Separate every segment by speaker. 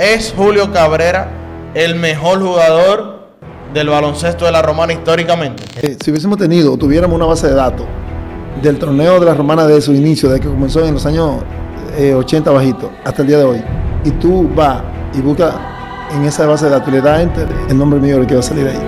Speaker 1: ¿Es Julio Cabrera el mejor jugador del baloncesto de la Romana históricamente?
Speaker 2: Si hubiésemos tenido o tuviéramos una base de datos del torneo de la Romana de su inicio, desde que comenzó en los años 80 bajito hasta el día de hoy, y tú vas y buscas en esa base de datos y le das enter, el nombre mío es el que va a salir ahí.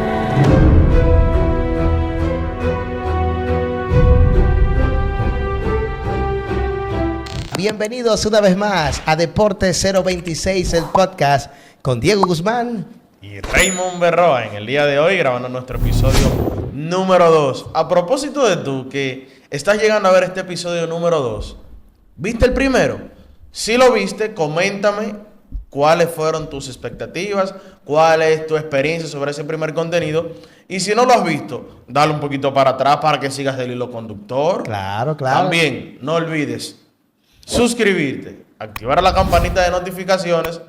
Speaker 3: Bienvenidos una vez más a Deportes 026, el podcast con Diego Guzmán
Speaker 1: y Raymond Berroa en el día de hoy grabando nuestro episodio número 2. A propósito de tú que estás llegando a ver este episodio número 2, ¿viste el primero? Si lo viste, coméntame cuáles fueron tus expectativas, cuál es tu experiencia sobre ese primer contenido. Y si no lo has visto, dale un poquito para atrás para que sigas el hilo conductor.
Speaker 3: Claro.
Speaker 1: También no olvides suscribirte, activar la campanita de notificaciones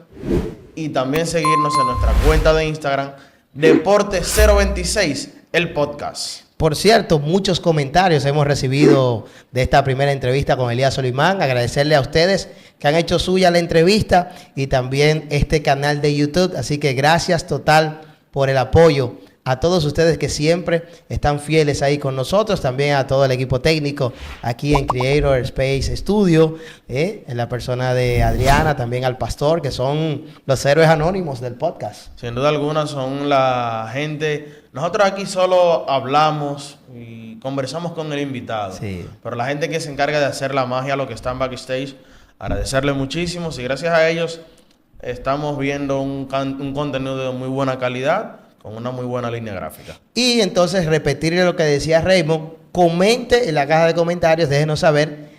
Speaker 1: y también seguirnos en nuestra cuenta de Instagram, Deportes026, el podcast.
Speaker 3: Por cierto, muchos comentarios hemos recibido de esta primera entrevista con Elías Solimán. Agradecerle a ustedes que han hecho suya la entrevista y también este canal de YouTube. Así que gracias total por el apoyo. A todos ustedes que siempre están fieles ahí con nosotros, también a todo el equipo técnico aquí en Creator Space Studio, en la persona de Adriana, también al pastor, que son los héroes anónimos del podcast.
Speaker 1: Sin duda alguna son la gente. Nosotros aquí solo hablamos y conversamos con el invitado,
Speaker 3: sí,
Speaker 1: pero la gente que se encarga de hacer la magia, lo que está en backstage, agradecerle muchísimo. Y gracias a ellos estamos viendo un contenido de muy buena calidad, con una muy buena línea gráfica.
Speaker 3: Y entonces repetirle lo que decía Raymond, comente en la caja de comentarios, déjenos saber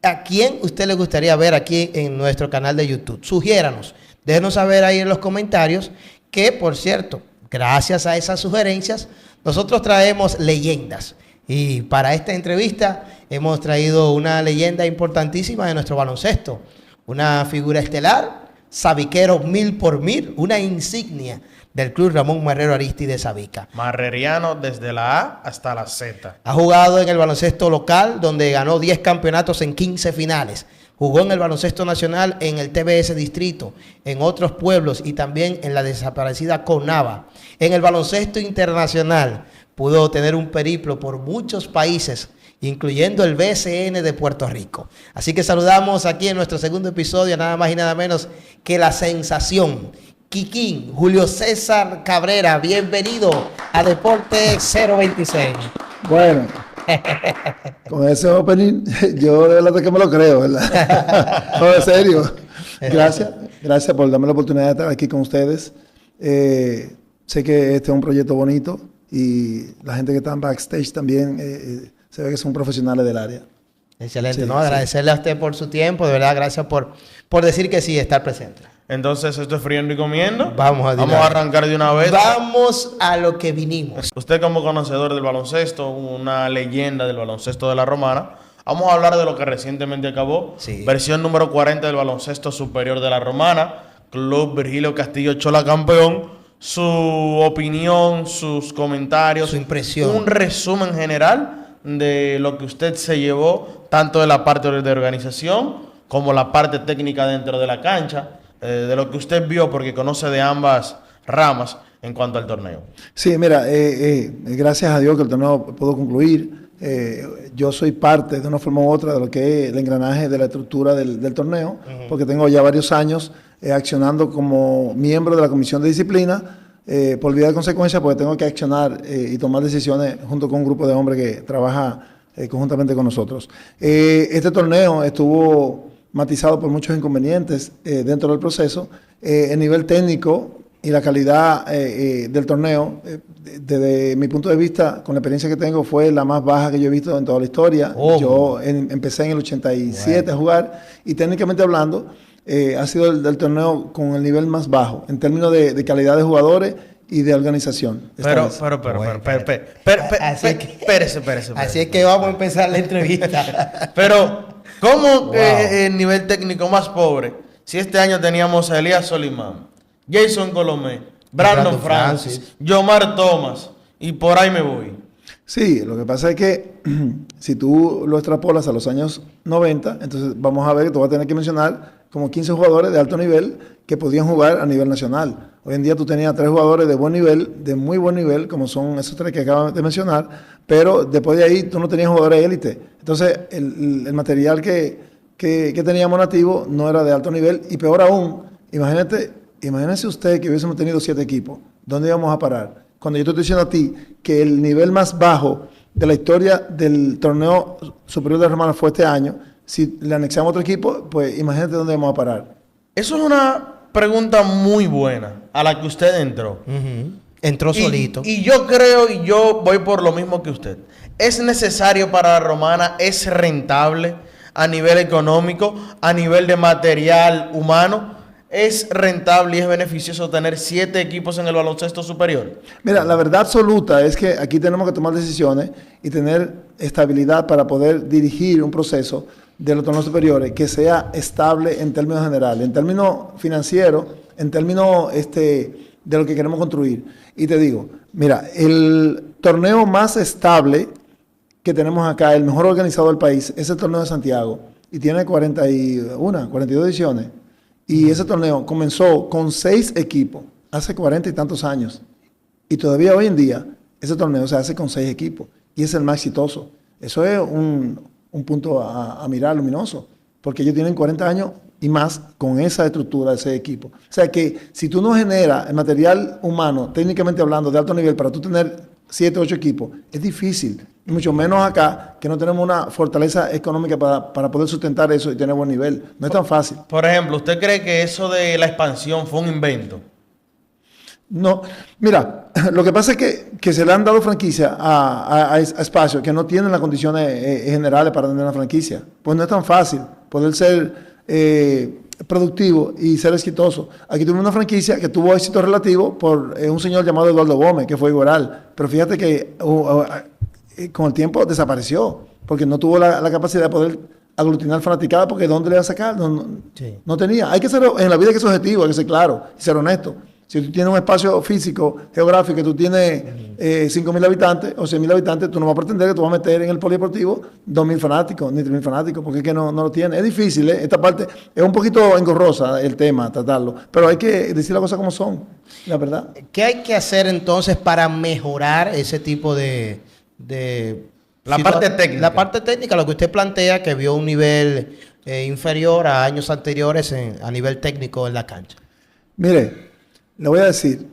Speaker 3: a quién usted le gustaría ver aquí en nuestro canal de YouTube. Sugiéranos, déjenos saber ahí en los comentarios que, por cierto, gracias a esas sugerencias, nosotros traemos leyendas. Y para esta entrevista hemos traído una leyenda importantísima de nuestro baloncesto, una figura estelar, sabiquero 1000 por 1000, una insignia del Club Ramón Marrero Aristi de Sabica.
Speaker 1: Marreriano desde la A hasta la Z.
Speaker 3: Ha jugado en el baloncesto local, donde ganó 10 campeonatos en 15 finales. Jugó en el baloncesto nacional, en el TBS Distrito, en otros pueblos y también en la desaparecida Conava. En el baloncesto internacional pudo tener un periplo por muchos países, incluyendo el BCN de Puerto Rico. Así que saludamos aquí en nuestro segundo episodio, nada más y nada menos que la sensación Kikín, Julio César Cabrera. Bienvenido a Deportes 026.
Speaker 2: Bueno, con ese opening, yo de verdad que me lo creo, ¿verdad? No, en serio. Gracias por darme la oportunidad de estar aquí con ustedes. Sé que este es un proyecto bonito y la gente que está en backstage también se ve que son profesionales del área.
Speaker 3: Excelente,
Speaker 2: Sí,
Speaker 3: ¿no? Agradecerle a usted por su tiempo, de verdad, gracias por decir que sí, estar presente.
Speaker 1: Entonces, ¿esto es friendo y comiendo?
Speaker 3: Vamos a
Speaker 1: arrancar de una vez.
Speaker 3: Vamos a lo que vinimos.
Speaker 1: Usted como conocedor del baloncesto, una leyenda del baloncesto de la Romana, vamos a hablar de lo que recientemente acabó.
Speaker 3: Sí.
Speaker 1: Versión número 40 del baloncesto superior de la Romana. Club Virgilio Castillo Chola campeón. Su opinión, sus comentarios.
Speaker 3: Su impresión.
Speaker 1: Un resumen general de lo que usted se llevó, tanto de la parte de organización como la parte técnica dentro de la cancha. De lo que usted vio, porque conoce de ambas ramas en cuanto al torneo.
Speaker 2: Sí, mira, gracias a Dios que el torneo pudo concluir. Yo soy parte de una forma u otra de lo que es el engranaje de la estructura del torneo, porque tengo ya varios años accionando como miembro de la comisión de disciplina, por vía de consecuencia, porque tengo que accionar y tomar decisiones junto con un grupo de hombres que trabaja conjuntamente con nosotros. Este torneo estuvo matizado por muchos inconvenientes dentro del proceso. El nivel técnico y la calidad del torneo, desde mi punto de vista, con la experiencia que tengo, fue la más baja que yo he visto en toda la historia. Yo empecé en el 87 a jugar y técnicamente hablando, ha sido el torneo con el nivel más bajo en términos de calidad de jugadores y de organización.
Speaker 1: Espérese.
Speaker 3: Así es que vamos a empezar la entrevista.
Speaker 1: Pero, ¿cómo el nivel técnico más pobre? Si este año teníamos a Elías Solimán, Jason Colomé, Brandon Francis, Yomar Thomas, y por ahí me voy.
Speaker 2: Sí, lo que pasa es que si tú lo extrapolas a los años 90, entonces vamos a ver que tú vas a tener que mencionar como 15 jugadores de alto nivel que podían jugar a nivel nacional. Hoy en día tú tenías 3 jugadores de buen nivel, de muy buen nivel, como son esos 3 que acabas de mencionar, pero después de ahí tú no tenías jugadores de élite. Entonces el material que teníamos nativo no era de alto nivel, y peor aún, imagínese usted que hubiésemos tenido 7 equipos. ¿Dónde íbamos a parar? Cuando yo te estoy diciendo a ti que el nivel más bajo de la historia del torneo superior de Romana fue este año, si le anexamos otro equipo, pues imagínate dónde vamos a parar.
Speaker 1: Eso es una pregunta muy buena a la que usted entró.
Speaker 3: Entró solito.
Speaker 1: Y yo creo, y yo voy por lo mismo que usted. ¿Es necesario para la Romana? ¿Es rentable a nivel económico, a nivel de material humano? ¿Es rentable y es beneficioso tener 7 equipos en el baloncesto superior?
Speaker 2: Mira, la verdad absoluta es que aquí tenemos que tomar decisiones y tener estabilidad para poder dirigir un proceso de los torneos superiores que sea estable en términos generales, en términos financieros, en términos de lo que queremos construir. Y te digo, mira, el torneo más estable que tenemos acá, el mejor organizado del país, es el torneo de Santiago, y tiene 42 ediciones. Y ese torneo comenzó con 6 equipos hace 40 y tantos años. Y todavía hoy en día ese torneo se hace con 6 equipos. Y es el más exitoso. Eso es un punto a mirar luminoso. Porque ellos tienen 40 años y más con esa estructura de 6 equipos. O sea que si tú no generas el material humano, técnicamente hablando, de alto nivel, para tú tener 7 o 8 equipos, es difícil. Y mucho menos acá, que no tenemos una fortaleza económica para poder sustentar eso y tener buen nivel. No es tan fácil.
Speaker 1: Por ejemplo, ¿usted cree que eso de la expansión fue un invento?
Speaker 2: No, mira, lo que pasa es que se le han dado franquicia a espacios que no tienen las condiciones generales para tener una franquicia. Pues no es tan fácil poder ser productivo y ser exitoso. Aquí tuvimos una franquicia que tuvo éxito relativo por un señor llamado Eduardo Gómez, que fue Igueral. Pero fíjate que con el tiempo desapareció, porque no tuvo la capacidad de poder aglutinar fanaticada, porque ¿dónde le va a sacar? No tenía. Hay que ser, en la vida hay que ser objetivo, hay que ser claro y ser honesto. Si tú tienes un espacio físico, geográfico, que tú tienes 5.000 habitantes o 100.000 habitantes, tú no vas a pretender que tú vas a meter en el polideportivo 2.000 fanáticos, ni 3.000 fanáticos, porque es que no lo tiene. Es difícil, ¿eh? Esta parte es un poquito engorrosa el tema, tratarlo, pero hay que decir las cosas como son, la verdad.
Speaker 3: ¿Qué hay que hacer entonces para mejorar ese tipo de
Speaker 1: La parte técnica.
Speaker 3: La parte técnica, lo que usted plantea, que vio un nivel inferior a años anteriores a nivel técnico en la cancha?
Speaker 2: Mire, le voy a decir,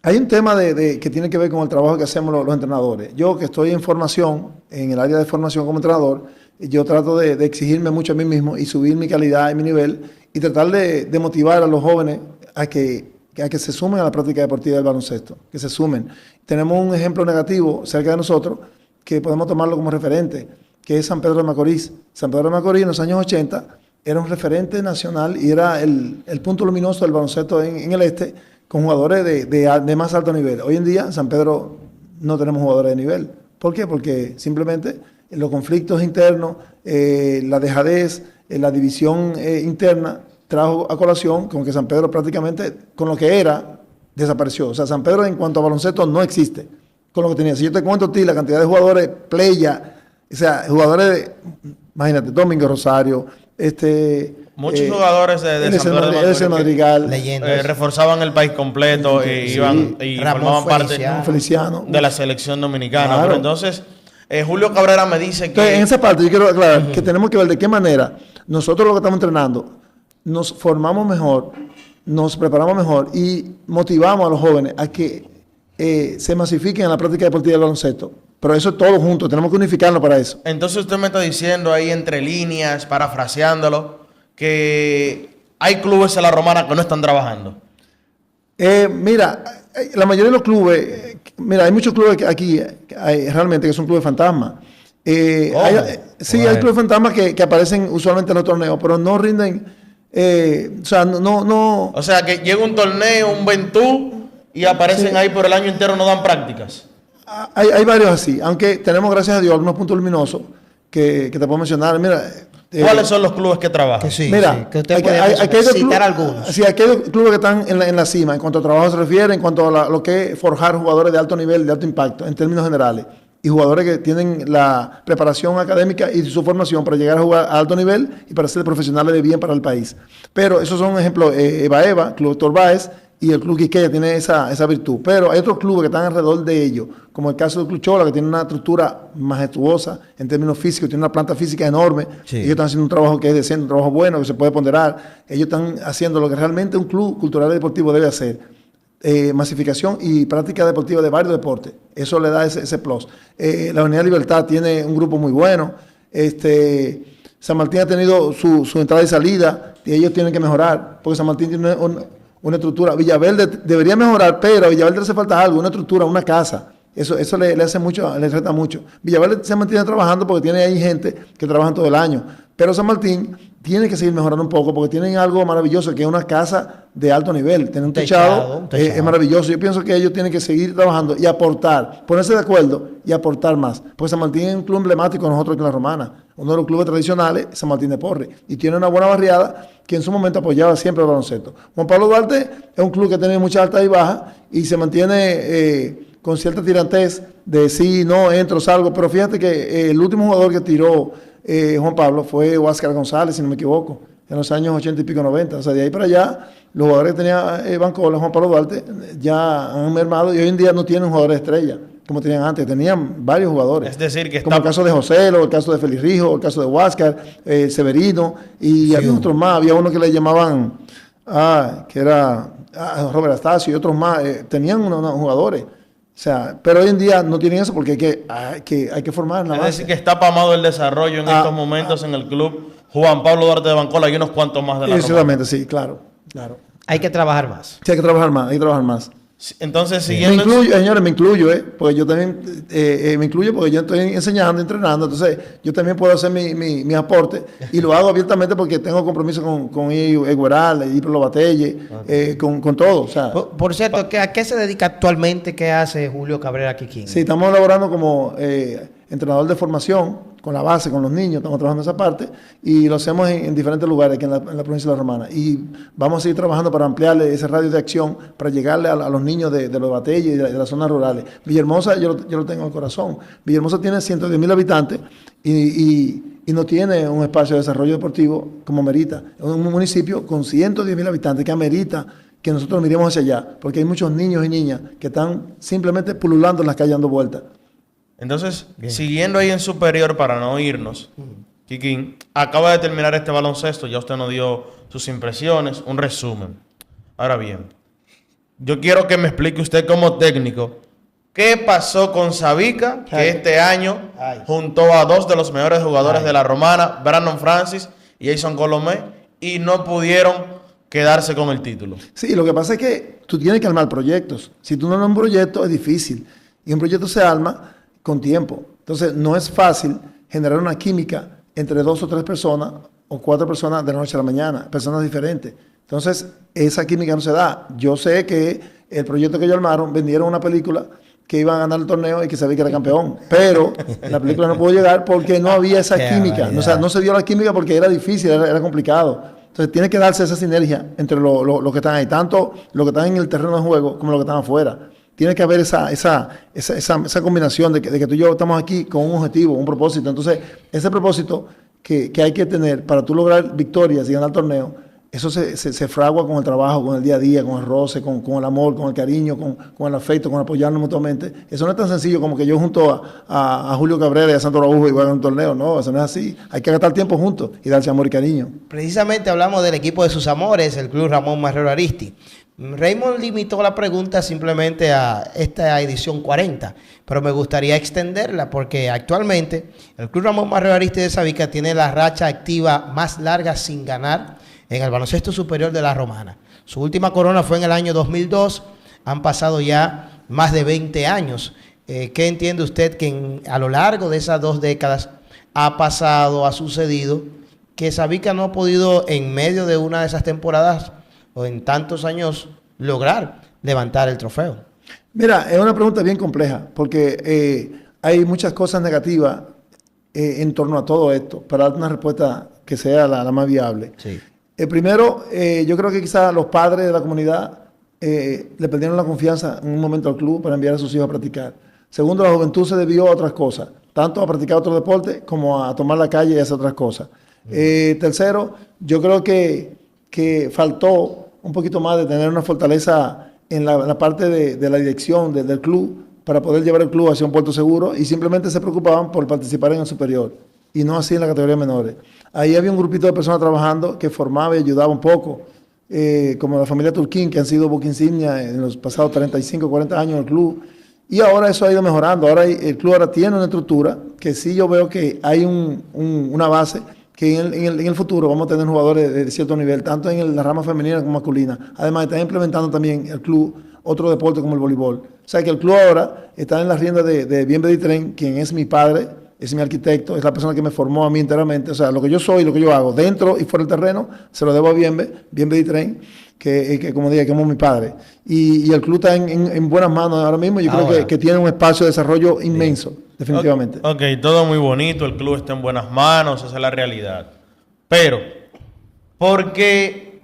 Speaker 2: hay un tema que tiene que ver con el trabajo que hacemos los entrenadores. Yo que estoy en formación, en el área de formación como entrenador, yo trato de exigirme mucho a mí mismo y subir mi calidad y mi nivel y tratar de motivar a los jóvenes a que se sumen a la práctica deportiva del baloncesto, que se sumen. Tenemos un ejemplo negativo cerca de nosotros que podemos tomarlo como referente, que es San Pedro de Macorís. San Pedro de Macorís en los años 80 era un referente nacional y era el punto luminoso del baloncesto en el este, con jugadores de más alto nivel. Hoy en día en San Pedro no tenemos jugadores de nivel. ¿Por qué? Porque simplemente los conflictos internos, la dejadez, la división interna trajo a colación con que San Pedro prácticamente, con lo que era, desapareció. O sea, San Pedro en cuanto a baloncesto no existe con lo que tenía. Si yo te cuento a ti la cantidad de jugadores playa, o sea, jugadores imagínate, Domingo Rosario,
Speaker 1: muchos jugadores de San Pedro de
Speaker 2: Madrigal,
Speaker 1: reforzaban el país completo iban y formaban parte
Speaker 2: Feliciano,
Speaker 1: de la selección dominicana.
Speaker 2: Claro.
Speaker 1: Pero entonces, Julio Cabrera me dice que...
Speaker 2: Entonces, en esa parte yo quiero aclarar que tenemos que ver de qué manera nosotros lo que estamos entrenando nos formamos mejor, nos preparamos mejor y motivamos a los jóvenes a que se masifiquen en la práctica deportiva del baloncesto. Pero eso es todo junto, tenemos que unificarlo para eso.
Speaker 1: Entonces usted me está diciendo ahí entre líneas, parafraseándolo, que hay clubes en la Romana que no están trabajando.
Speaker 2: Mira, la mayoría de los clubes, hay muchos clubes aquí realmente que son clubes fantasmas. Hay clubes fantasmas que aparecen usualmente en los torneos, pero no rinden, no.
Speaker 1: O sea, que llega un torneo, un Ventú, y aparecen ahí por el año entero, no dan prácticas.
Speaker 2: Hay varios así, aunque tenemos, gracias a Dios, algunos puntos luminosos que te puedo mencionar. Mira,
Speaker 1: ¿cuáles son los clubes que trabajan?
Speaker 3: Que usted puede citar algunos.
Speaker 2: Sí, aquellos clubes que están en la cima, en cuanto a trabajo se refiere, en cuanto a lo que es forjar jugadores de alto nivel, de alto impacto, en términos generales. y jugadores que tienen la preparación académica y su formación para llegar a jugar a alto nivel y para ser profesionales de bien para el país. Pero esos son ejemplos, Eva, Club Héctor Báez y el Club Quisqueya tiene esa virtud. Pero hay otros clubes que están alrededor de ellos, como el caso del Club Chola, que tiene una estructura majestuosa en términos físicos, tiene una planta física enorme. Sí. Ellos están haciendo un trabajo que es decente, un trabajo bueno, que se puede ponderar. Ellos están haciendo lo que realmente un club cultural y deportivo debe hacer. Masificación y práctica deportiva de varios deportes. Eso le da ese plus. La Unidad Libertad tiene un grupo muy bueno. San Martín ha tenido su entrada y salida y ellos tienen que mejorar, porque San Martín tiene una estructura. Villaverde debería mejorar, pero a Villaverde le hace falta algo, una estructura, una casa. Eso le hace mucho, le resta mucho. Villaverde se mantiene trabajando porque tiene ahí gente que trabaja todo el año. Pero San Martín tiene que seguir mejorando un poco porque tienen algo maravilloso que es una casa de alto nivel. Tener un techado. Es maravilloso. Yo pienso que ellos tienen que seguir trabajando y aportar, ponerse de acuerdo y aportar más. Porque San Martín es un club emblemático de nosotros aquí en La Romana. Uno de los clubes tradicionales, San Martín de Porres. Y tiene una buena barriada que en su momento apoyaba siempre el baloncesto. Juan Pablo Duarte es un club que tiene muchas altas y bajas y se mantiene con cierta tirantez de sí, no, entro, salgo. Pero fíjate que el último jugador que tiró Juan Pablo fue Huáscar González, si no me equivoco, en los años 80 y pico 90. O sea, de ahí para allá, los jugadores que tenía Bancola, Juan Pablo Duarte, ya han mermado y hoy en día no tienen jugadores estrella como tenían antes. Tenían varios jugadores.
Speaker 1: Es decir, que
Speaker 2: como el caso de José, el caso de Félix Rijo, el caso de Huáscar, Severino, y sí, había otros más. Había uno que le llamaban, que era Robert Astacio y otros más. Tenían unos jugadores. O sea, pero hoy en día no tienen eso porque hay que formar nada más.
Speaker 1: Es decir, que está pamado el desarrollo en estos momentos en el club Juan Pablo Duarte de Bancola y unos cuantos más de la
Speaker 2: Romana. Sí, claro.
Speaker 3: Hay que trabajar más.
Speaker 2: Sí, hay que trabajar más.
Speaker 1: Entonces, siguiendo...
Speaker 2: Señores, me incluyo, porque yo también me incluyo porque yo estoy enseñando, entrenando, entonces yo también puedo hacer mi aporte y lo hago abiertamente porque tengo compromiso con Egueral, y Lo Batelle, con todo. O sea,
Speaker 3: por cierto, ¿a qué se dedica actualmente? ¿Qué hace Julio Cabrera Quiquín?
Speaker 2: Sí, estamos elaborando como entrenador de formación, con la base, con los niños, estamos trabajando esa parte y lo hacemos en diferentes lugares aquí en la provincia de La Romana. Y vamos a seguir trabajando para ampliarle ese radio de acción, para llegarle a los niños de Los Batelles y de las zonas rurales. Villahermosa, yo lo tengo en el corazón. Villahermosa tiene 110,000 habitantes y no tiene un espacio de desarrollo deportivo como merita. Es un municipio con 110,000 habitantes que amerita que nosotros miremos hacia allá, porque hay muchos niños y niñas que están simplemente pululando en las calles dando vueltas.
Speaker 1: Entonces, siguiendo ahí en superior para no irnos, Quiquín, acaba de terminar este baloncesto, ya usted nos dio sus impresiones, un resumen. Ahora bien, yo quiero que me explique usted como técnico, ¿qué pasó con Sabica, que este año juntó a dos de los mejores jugadores de La Romana, Brandon Francis y Jason Colomé, y no pudieron quedarse con el título?
Speaker 2: Sí, lo que pasa es que tú tienes que armar proyectos. Si tú no armas un proyecto, es difícil. Y un proyecto se arma con tiempo. Entonces, no es fácil generar una química entre 2 o 3 personas o 4 personas de la noche a la mañana, personas diferentes. Entonces, esa química no se da. Yo sé que el proyecto que ellos armaron, vendieron una película que iban a ganar el torneo y que sabía que era campeón, pero la película no pudo llegar porque no había esa química. O sea, no se dio la química porque era difícil, era complicado. Entonces, tiene que darse esa sinergia entre los que están ahí, tanto los que están en el terreno de juego como los que están afuera. Tiene que haber esa combinación de que tú y yo estamos aquí con un objetivo, un propósito. Entonces, ese propósito que hay que tener para tú lograr victorias y ganar el torneo, eso se fragua con el trabajo, con el día a día, con el roce, con el amor, con el cariño, con el afecto, con apoyarnos mutuamente. Eso no es tan sencillo como que yo junto a Julio Cabrera y a Santo Araujo y voy a ganar un torneo. No, eso no es así. Hay que gastar tiempo juntos y darse amor y cariño.
Speaker 3: Precisamente hablamos del equipo de sus amores, el Club Ramón Marrero Aristi. Raymond limitó la pregunta simplemente a esta edición 40, pero me gustaría extenderla porque actualmente el Club Ramón Marrero Aristi de Sabica tiene la racha activa más larga sin ganar en el baloncesto superior de La Romana. Su última corona fue en el año 2002, han pasado ya más de 20 años. ¿Qué entiende usted que a lo largo de esas 2 décadas ha sucedido, que Sabica no ha podido en medio de una de esas temporadas o en tantos años lograr levantar el trofeo?
Speaker 2: Mira, es una pregunta bien compleja porque hay muchas cosas negativas en torno a todo esto para dar una respuesta que sea la más viable.
Speaker 3: Sí.
Speaker 2: Primero, yo creo que quizás los padres de la comunidad le perdieron la confianza en un momento al club para enviar a sus hijos a practicar. Segundo, la juventud se debió a otras cosas, tanto a practicar otros deportes como a tomar la calle y hacer otras cosas. Tercero, yo creo que faltó un poquito más de tener una fortaleza en la parte de la dirección del club para poder llevar el club hacia un puerto seguro y simplemente se preocupaban por participar en el superior y no así en la categoría menores. Ahí había un grupito de personas trabajando que formaba y ayudaba un poco, como la familia Turquín, que han sido buque insignia en los pasados 35, 40 años en el club. Y ahora eso ha ido mejorando. Ahora el club ahora tiene una estructura que sí yo veo que hay una base que en el futuro vamos a tener jugadores de cierto nivel, tanto en la rama femenina como masculina. Además, está implementando también el club otro deporte como el voleibol. O sea que el club ahora está en la rienda de Bienve Ditren, quien es mi padre, es mi arquitecto, es la persona que me formó a mí enteramente. O sea, lo que yo soy, lo que yo hago, dentro y fuera del terreno, se lo debo a Bienve Ditren, que como dije, que es mi padre. Y el club está en buenas manos ahora mismo. Yo creo que tiene un espacio de desarrollo inmenso, definitivamente.
Speaker 1: Ok, todo muy bonito, el club está en buenas manos, esa es la realidad. Pero, ¿por qué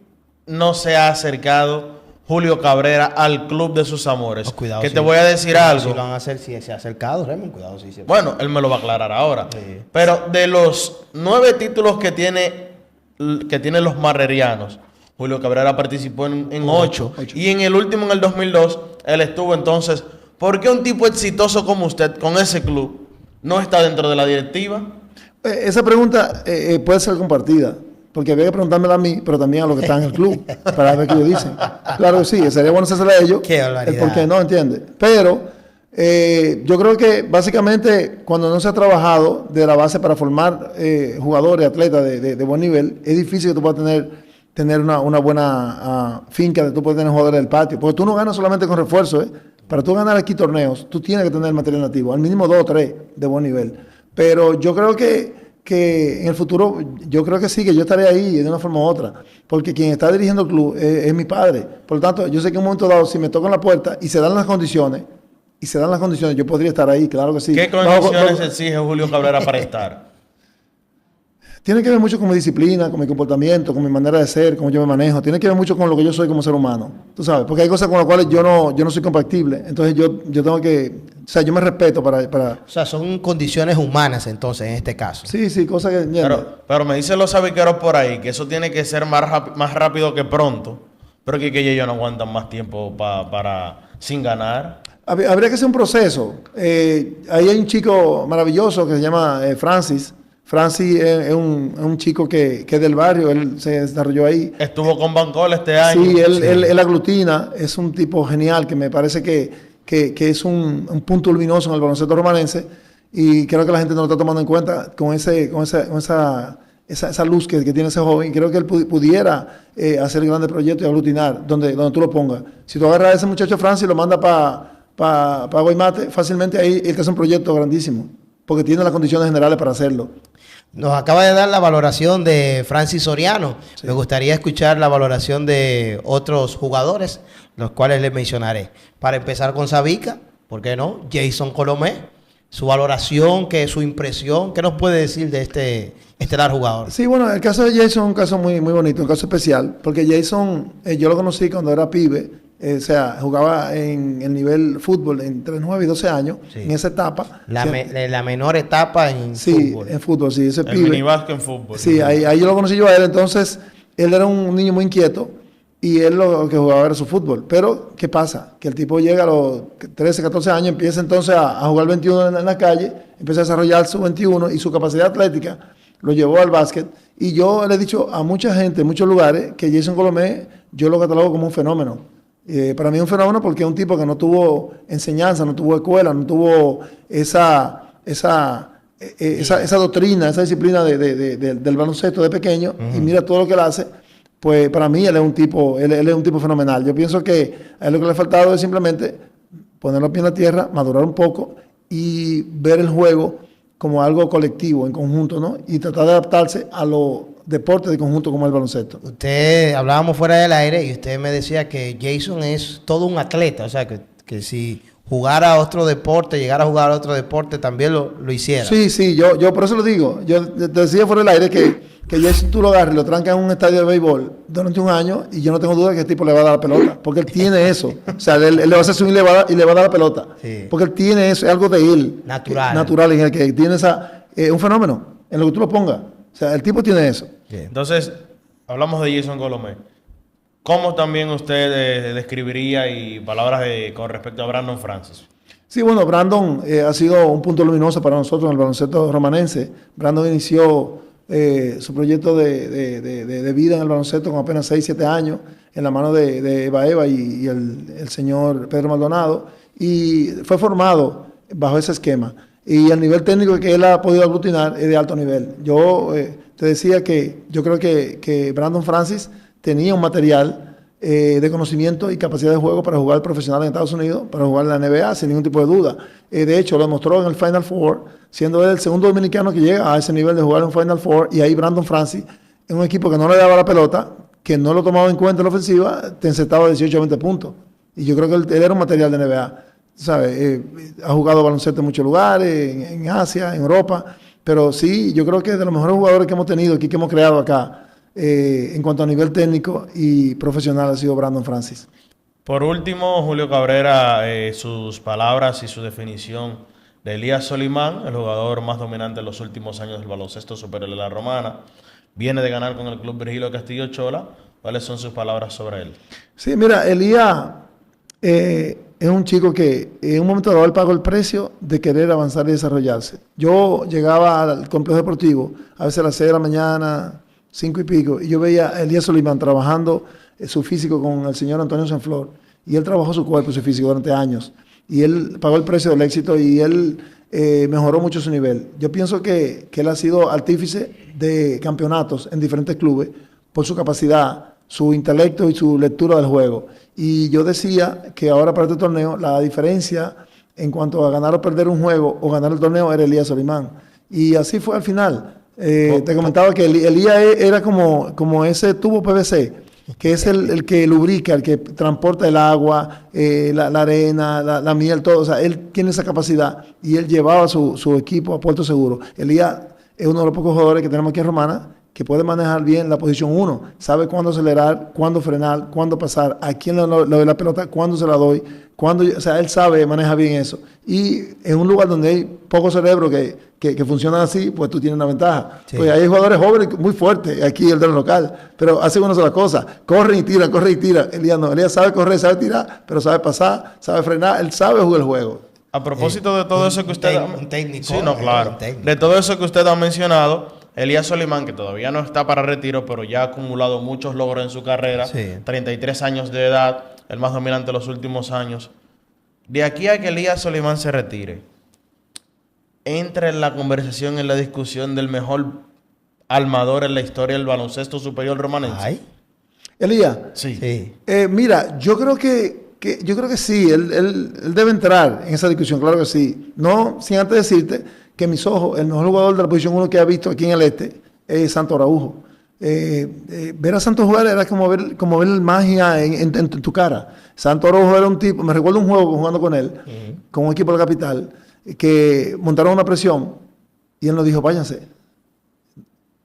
Speaker 1: no se ha acercado Julio Cabrera al club de sus amores?
Speaker 3: No, cuidado,
Speaker 1: que
Speaker 3: sí.
Speaker 1: te voy a decir algo.
Speaker 3: Si lo van a hacer, si se ha acercado, Raymond, cuidado, sí.
Speaker 1: Bueno, él me lo va a aclarar ahora.
Speaker 3: Sí.
Speaker 1: Pero de los 9 títulos que tienen los marrerianos, Julio Cabrera participó en 8. Y en el último, en el 2002, él estuvo. Entonces, ¿por qué un tipo exitoso como usted, con ese club, no está dentro de la directiva?
Speaker 2: Esa pregunta puede ser compartida, porque había que preguntármela a mí, pero también a los que están en el club, para ver qué ellos dicen. Claro que sí, sería bueno hacerla a ellos.
Speaker 3: Qué barbaridad.
Speaker 2: ¿Por qué no? ¿Entiendes? Pero yo creo que básicamente cuando no se ha trabajado de la base para formar jugadores, atletas de buen nivel, es difícil que tú puedas tener una buena finca de tú puedes tener jugadores del patio, porque tú no ganas solamente con refuerzos. Para tú ganar aquí torneos, tú tienes que tener material nativo, al mínimo 2 o 3 de buen nivel. Pero yo creo que en el futuro, yo creo que sí, que yo estaré ahí de una forma u otra, porque quien está dirigiendo el club es mi padre. Por lo tanto, yo sé que en un momento dado, si me tocan la puerta y se dan las condiciones, yo podría estar ahí, claro que sí.
Speaker 1: ¿Qué condiciones exige Julio Cabrera para estar?
Speaker 2: Tiene que ver mucho con mi disciplina, con mi comportamiento, con mi manera de ser, cómo yo me manejo. Tiene que ver mucho con lo que yo soy como ser humano. Tú sabes, porque hay cosas con las cuales yo no soy compatible. Entonces yo tengo que, o sea, yo me respeto para...
Speaker 3: O sea, son condiciones humanas entonces, en este caso.
Speaker 2: Sí, cosas que...
Speaker 1: Pero me dicen los sabiqueros por ahí que eso tiene que ser más rápido que pronto. Pero que ellos no aguantan más tiempo sin ganar.
Speaker 2: Habría que hacer un proceso. Ahí hay un chico maravilloso que se llama Francis. Francis es un chico que es del barrio, él se desarrolló ahí.
Speaker 1: Estuvo con Bancol este año.
Speaker 2: Sí, él aglutina, es un tipo genial que me parece que es un punto luminoso en el baloncesto romanense y creo que la gente no lo está tomando en cuenta con esa luz que tiene ese joven. Creo que él pudiera hacer grandes proyectos y aglutinar donde tú lo pongas. Si tú agarras a ese muchacho Francis y lo mandas para Guaymate, fácilmente ahí él te hace un proyecto grandísimo, porque tiene las condiciones generales para hacerlo.
Speaker 3: Nos acaba de dar la valoración de Francis Soriano. Sí. Me gustaría escuchar la valoración de otros jugadores, los cuales les mencionaré. Para empezar con Sabica, ¿por qué no? Jason Colomé, su valoración, su impresión, ¿qué nos puede decir de este estelar jugador?
Speaker 2: Sí, bueno, el caso de Jason es un caso muy, muy bonito, un caso especial, porque Jason, yo lo conocí cuando era pibe. O sea, jugaba en el nivel fútbol entre 9 y 12 años, sí. En esa etapa.
Speaker 3: La menor etapa en fútbol.
Speaker 2: Sí, en fútbol, sí, ese pibe.
Speaker 1: El minibásquet en fútbol.
Speaker 2: Sí, ahí yo lo conocí yo a él, entonces él era un niño muy inquieto y él lo que jugaba era su fútbol. Pero, ¿qué pasa? Que el tipo llega a los 13, 14 años, empieza entonces a jugar 21 en la calle, empieza a desarrollar su 21 y su capacidad atlética lo llevó al básquet. Y yo le he dicho a mucha gente en muchos lugares que Jason Colomé yo lo catalogo como un fenómeno. Para mí es un fenómeno porque es un tipo que no tuvo enseñanza, no tuvo escuela, no tuvo esa doctrina, esa disciplina del baloncesto de pequeño, y mira todo lo que él hace. Pues para mí él es un tipo fenomenal. Yo pienso que a él lo que le ha faltado es simplemente poner los pies en la tierra, madurar un poco y ver el juego como algo colectivo, en conjunto, ¿no? Y tratar de adaptarse a los deportes de conjunto como el baloncesto.
Speaker 3: Hablábamos fuera del aire y usted me decía que Jason es todo un atleta, o sea, que si jugara a otro deporte, llegara a jugar a otro deporte, también lo hiciera.
Speaker 2: Sí, yo por eso lo digo. Yo te decía fuera del aire que que Jason tú lo agarras y lo trancas en un estadio de béisbol durante un año y yo no tengo duda de que el tipo le va a dar la pelota, porque él tiene eso. O sea, él le va a hacer swing y le va a dar la pelota.
Speaker 3: Sí.
Speaker 2: Porque él tiene eso, es algo de él.
Speaker 3: Natural.
Speaker 2: Natural, en el que tiene un fenómeno, en lo que tú lo pongas. O sea, el tipo tiene eso.
Speaker 3: Bien.
Speaker 1: Entonces, hablamos de Jason Colomé. ¿Cómo también usted describiría y palabras con respecto a Brandon Francis?
Speaker 2: Sí, bueno, Brandon ha sido un punto luminoso para nosotros en el baloncesto romanense. Brandon inició su proyecto de vida en el baloncesto con apenas 6, 7 años, en la mano de Eva y el señor Pedro Maldonado, y fue formado bajo ese esquema. Y el nivel técnico que él ha podido aglutinar es de alto nivel. Yo te decía que yo creo que Brandon Francis tenía un material de conocimiento y capacidad de juego para jugar profesional en Estados Unidos, para jugar en la NBA sin ningún tipo de duda. De hecho, lo demostró en el Final Four, siendo él el segundo dominicano que llega a ese nivel de jugar en un Final Four, y ahí Brandon Francis, en un equipo que no le daba la pelota, que no lo tomaba en cuenta en la ofensiva, te encestaba 18 a 20 puntos. Y yo creo que él era un material de NBA. ¿Sabes? Ha jugado baloncesto en muchos lugares, en Asia, en Europa, pero sí, yo creo que de los mejores jugadores que hemos tenido aquí, que hemos creado acá, en cuanto a nivel técnico y profesional, ha sido Brandon Francis.
Speaker 1: Por último, Julio Cabrera, sus palabras y su definición de Elías Solimán, el jugador más dominante en los últimos años del baloncesto superior de la Romana. Viene de ganar con el club Virgilio Castillo Chola. ¿Cuáles son sus palabras sobre él?
Speaker 2: Sí, mira, Elías es un chico que en un momento dado él pagó el precio de querer avanzar y desarrollarse. Yo llegaba al complejo deportivo a veces a las 6 de la mañana, 5 y pico, y yo veía a Elías Solimán trabajando su físico con el señor Antonio Sanflor, y él trabajó su cuerpo y su físico durante años, y él pagó el precio del éxito y él mejoró mucho su nivel. Yo pienso que él ha sido artífice de campeonatos en diferentes clubes por su capacidad, su intelecto y su lectura del juego. Y yo decía que ahora para este torneo la diferencia en cuanto a ganar o perder un juego o ganar el torneo era Elías Solimán. Y así fue al final. Te comentaba que Elías era como ese tubo PVC, que es el que lubrica, el que transporta el agua, la arena, la miel, todo. O sea, él tiene esa capacidad y él llevaba su equipo a puerto seguro. Elías es uno de los pocos jugadores que tenemos aquí en Romana que puede manejar bien la posición 1, sabe cuándo acelerar, cuándo frenar, cuándo pasar, a quién le doy la pelota, cuándo se la doy, o sea, él sabe, maneja bien eso. Y en un lugar donde hay poco cerebro que funcionan así, pues tú tienes una ventaja. Sí. Pues hay jugadores jóvenes muy fuertes, aquí el del local, pero hace una sola cosa, corre y tira. Elías no, Elías sabe correr, sabe tirar, pero sabe pasar, sabe frenar, él sabe jugar el juego.
Speaker 1: A propósito de todo eso que usted...
Speaker 3: Un técnico.
Speaker 1: Sí, no, claro. De todo eso que usted ha mencionado, Elías Solimán, que todavía no está para retiro, pero ya ha acumulado muchos logros en su carrera, sí. 33 años de edad, el más dominante de los últimos años. De aquí a que Elías Solimán se retire, entra en la conversación, en la discusión del mejor armador en la historia del baloncesto superior romanense.
Speaker 2: ¿Ay? Elías.
Speaker 1: Sí.
Speaker 2: Mira, yo creo que sí, él debe entrar en esa discusión, claro que sí. No, sin antes decirte que mis ojos, el mejor jugador de la posición 1 que ha visto aquí en el este es Santo Araujo. Ver a Santo jugar era como ver magia en tu cara. Santo Araujo era un tipo, me recuerdo un juego jugando con él, con un equipo de la capital, que montaron una presión y él nos dijo, váyanse.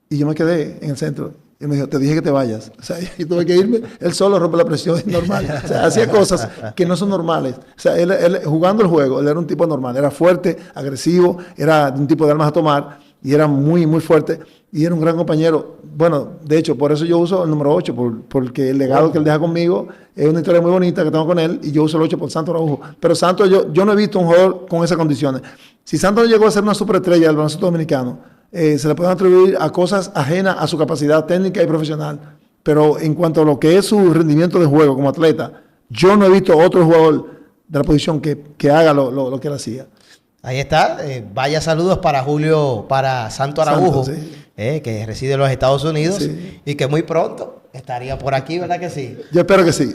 Speaker 2: Y yo me quedé en el centro. Y me dijo, te dije que te vayas. O sea, y tuve que irme. Él solo rompe la presión, es normal. O sea, hacía cosas que no son normales. O sea, él jugando el juego, él era un tipo normal. Era fuerte, agresivo, era un tipo de armas a tomar y era muy, muy fuerte. Y era un gran compañero. Bueno, de hecho, por eso yo uso el número 8, porque el legado que él deja conmigo es una historia muy bonita que tengo con él y yo uso el 8 por Santo Araujo. Pero Santos, yo no he visto un jugador con esas condiciones. Si Santos llegó a ser una superestrella del baloncesto dominicano, se le pueden atribuir a cosas ajenas a su capacidad técnica y profesional. Pero en cuanto a lo que es su rendimiento de juego como atleta, yo no he visto otro jugador de la posición que haga lo que él hacía.
Speaker 3: Ahí está. Vaya saludos para para Santo Araujo,
Speaker 2: Santo, sí.
Speaker 3: Que reside en los Estados Unidos,
Speaker 2: sí.
Speaker 3: Y que muy pronto estaría por aquí, ¿verdad que sí?
Speaker 2: Yo espero que sí.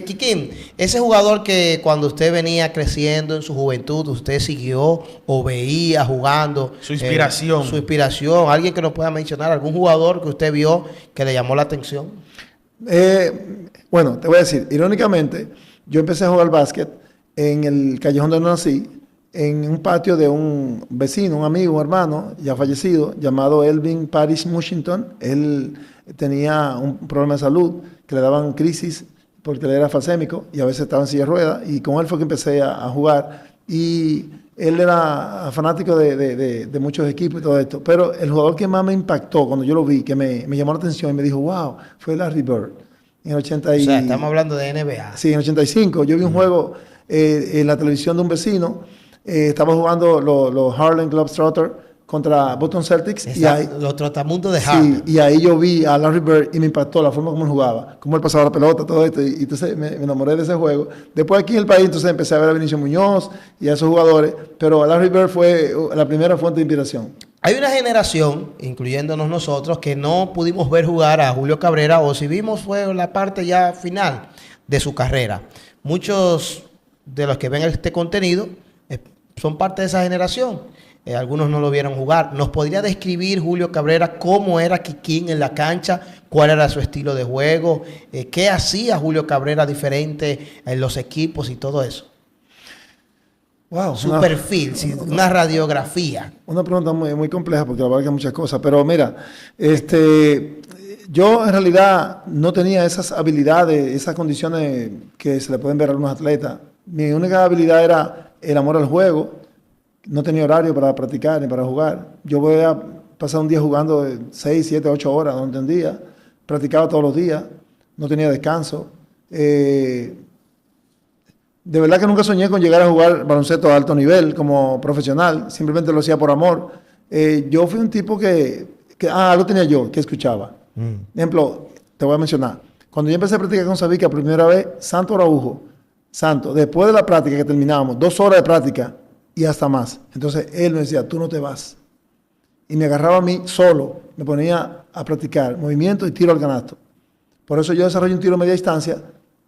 Speaker 3: Kikín, ese jugador que cuando usted venía creciendo en su juventud, usted siguió o veía jugando.
Speaker 1: Su inspiración.
Speaker 3: Su inspiración. Alguien que nos pueda mencionar, algún jugador que usted vio que le llamó la atención.
Speaker 2: Bueno, te voy a decir, irónicamente, yo empecé a jugar básquet en el callejón donde nací, en un patio de un vecino, un amigo, un hermano, ya fallecido, llamado Elvin Paris Mushington. Él tenía un problema de salud, que le daban crisis porque él era falsémico y a veces estaba en silla de ruedas, y con él fue que empecé a jugar. Y él era fanático de muchos equipos y todo esto, pero el jugador que más me impactó cuando yo lo vi, que me llamó la atención y me dijo, wow, fue Larry Bird. En el 80
Speaker 3: O sea, estamos hablando de NBA.
Speaker 2: Sí, en el 85. Yo vi un juego en la televisión de un vecino. Estaba jugando los Harlem Globetrotters contra Boston Celtics.
Speaker 3: Los trotamundos de Harlem.
Speaker 2: Sí, y ahí yo vi a Larry Bird y me impactó la forma como él jugaba, cómo él pasaba la pelota, todo esto. Y entonces me enamoré de ese juego. Después aquí en el país, entonces empecé a ver a Vinicio Muñoz y a esos jugadores. Pero Larry Bird fue la primera fuente de inspiración.
Speaker 3: Hay una generación, incluyéndonos nosotros, que no pudimos ver jugar a Julio Cabrera, o si vimos fue la parte ya final de su carrera. Muchos de los que ven este contenido son parte de esa generación. Algunos no lo vieron jugar. ¿Nos podría describir, Julio Cabrera, cómo era Kikín en la cancha? ¿Cuál era su estilo de juego? ¿Qué hacía Julio Cabrera diferente en los equipos y todo eso?
Speaker 2: Wow,
Speaker 3: Su perfil, una radiografía.
Speaker 2: Una pregunta muy, muy compleja porque abarca muchas cosas. Pero mira, yo en realidad no tenía esas habilidades, esas condiciones que se le pueden ver a algunos atletas. Mi única habilidad era el amor al juego. No tenía horario para practicar ni para jugar. Yo voy a pasar un día jugando 6, 7, 8 horas, no entendía. Practicaba todos los días, no tenía descanso. De verdad que nunca soñé con llegar a jugar baloncesto a alto nivel como profesional. Simplemente lo hacía por amor. Yo fui un tipo lo tenía yo, que escuchaba. Ejemplo, te voy a mencionar. Cuando yo empecé a practicar con Sabica por primera vez, Santo Araujo, después de la práctica que terminábamos, 2 horas de práctica y hasta más. Entonces él me decía, tú no te vas. Y me agarraba a mí solo, me ponía a practicar movimiento y tiro al canasto. Por eso yo desarrollé un tiro a media distancia,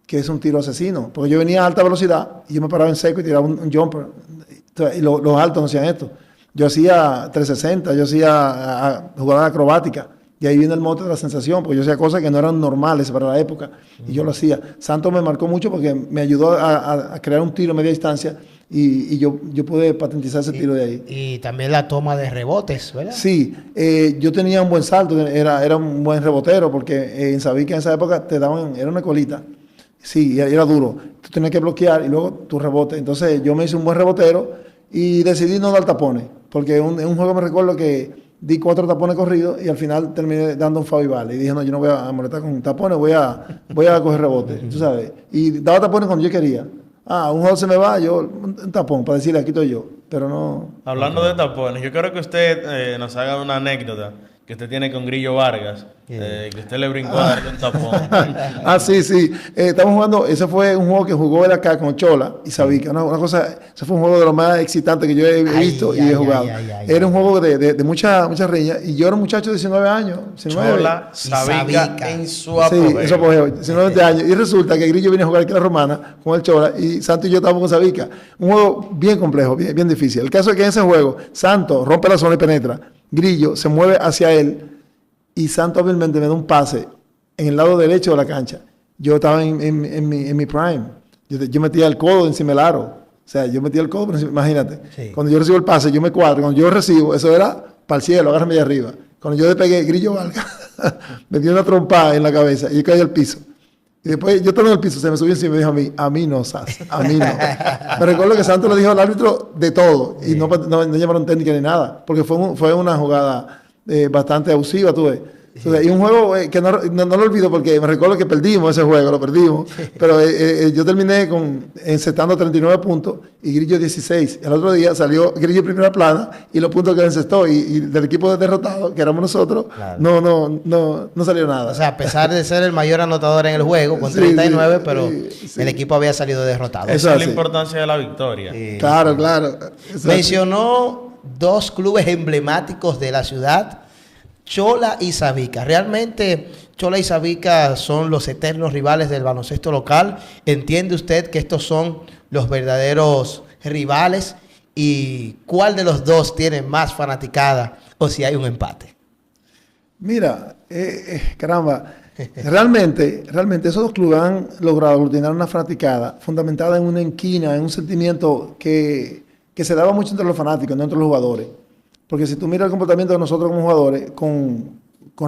Speaker 2: que es un tiro asesino. Porque yo venía a alta velocidad y yo me paraba en seco y tiraba un jumper. Y los altos no hacían esto. Yo hacía 360, yo hacía jugada acrobática. Y ahí viene el mote de la sensación, porque yo hacía cosas que no eran normales para la época. Y yo lo hacía. Santos me marcó mucho porque me ayudó a crear un tiro a media distancia. Y yo pude patentizar ese tiro de ahí.
Speaker 3: Y también la toma de rebotes, ¿verdad?
Speaker 2: Sí, yo tenía un buen salto, era un buen rebotero, porque sabía que en esa época te daban, era una colita. Sí, era duro. Tú tenías que bloquear y luego tu rebote. Entonces yo me hice un buen rebotero y decidí no dar tapones, porque en un juego me recuerdo que di 4 tapones corridos y al final terminé dando un foul y vale. Y dije, no, yo no voy a molestar con tapones, voy a coger rebote, tú sabes. Y daba tapones cuando yo quería. Un jugador se me va, yo un tapón para decirle, aquí estoy yo. Pero no...
Speaker 1: Hablando de tapones, yo quiero que usted nos haga una anécdota que usted tiene con Grillo Vargas, que usted le brincó a darle un tapón.
Speaker 2: Sí. Estamos jugando, ese fue un juego que jugó él acá con Chola y Sabica. Una cosa, ese fue un juego de los más excitantes que yo he visto y he jugado. Era un juego de mucha riña y yo era un muchacho de 19 años. 19,
Speaker 1: Chola, Sabica en su
Speaker 2: apogeo. Sí, en su apogeo, 19 años. Y resulta que Grillo viene a jugar aquí a la Romana con el Chola y Santo y yo estábamos con Sabica. Un juego bien complejo, bien difícil. El caso es que en ese juego, Santo rompe la zona y penetra. Grillo se mueve hacia él y Santos hábilmente me da un pase en el lado derecho de la cancha. Yo estaba en mi prime. Yo metía el codo encima del aro. O sea, yo metía el codo, pero imagínate. Sí. Cuando yo recibo el pase, yo me cuadro. Cuando yo recibo, eso era para el cielo, agárrame de arriba. Cuando yo despegué, Grillo Vargas me dio una trompada en la cabeza y yo caí al piso. Y después yo estaba en el piso, se me subió encima y me dijo a mí no, Sas, a mí no. Me recuerdo que Santos le dijo al árbitro de todo y no llamaron técnica ni nada, porque fue una jugada bastante abusiva, tú ves. Entonces, y un juego que no lo olvido porque me recuerdo que perdimos ese juego, lo perdimos, pero yo terminé encestando 39 puntos y Grillo 16. El otro día salió Grillo en primera plana y los puntos que encestó y del equipo de derrotado, que éramos nosotros, claro. no salió nada.
Speaker 3: O sea, a pesar de ser el mayor anotador en el juego, con 39, pero el equipo había salido derrotado.
Speaker 1: Esa es la importancia de la victoria.
Speaker 2: Claro.
Speaker 3: Mencionó 2 clubes emblemáticos de la ciudad, Chola y Sabica. Realmente Chola y Sabica son los eternos rivales del baloncesto local. ¿Entiende usted que estos son los verdaderos rivales? ¿Y cuál de los dos tiene más fanaticada o si hay un empate?
Speaker 2: Mira, caramba, realmente esos 2 clubes han logrado aglutinar una fanaticada fundamentada en una inquina, en un sentimiento que que se daba mucho entre los fanáticos, no entre los jugadores. Porque si tú miras el comportamiento de nosotros como jugadores, con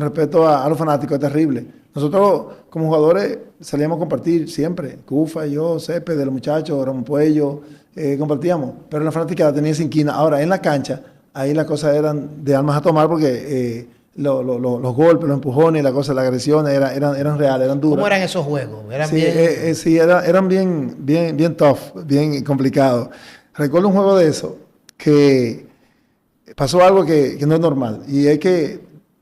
Speaker 2: respecto a los fanáticos, es terrible. Nosotros como jugadores salíamos a compartir siempre. Cufa, yo, Cepe, de los muchachos, Ramón Puello, compartíamos. Pero en la fanática tenía sin quina. Ahora, en la cancha, ahí las cosas eran de armas a tomar porque los golpes, los empujones, las agresiones eran reales, eran duras.
Speaker 3: ¿Cómo eran esos juegos? ¿Eran
Speaker 2: Sí,
Speaker 3: bien?
Speaker 2: sí, eran bien tough, bien complicados. Recuerdo un juego de eso que pasó algo que no es normal. Y es que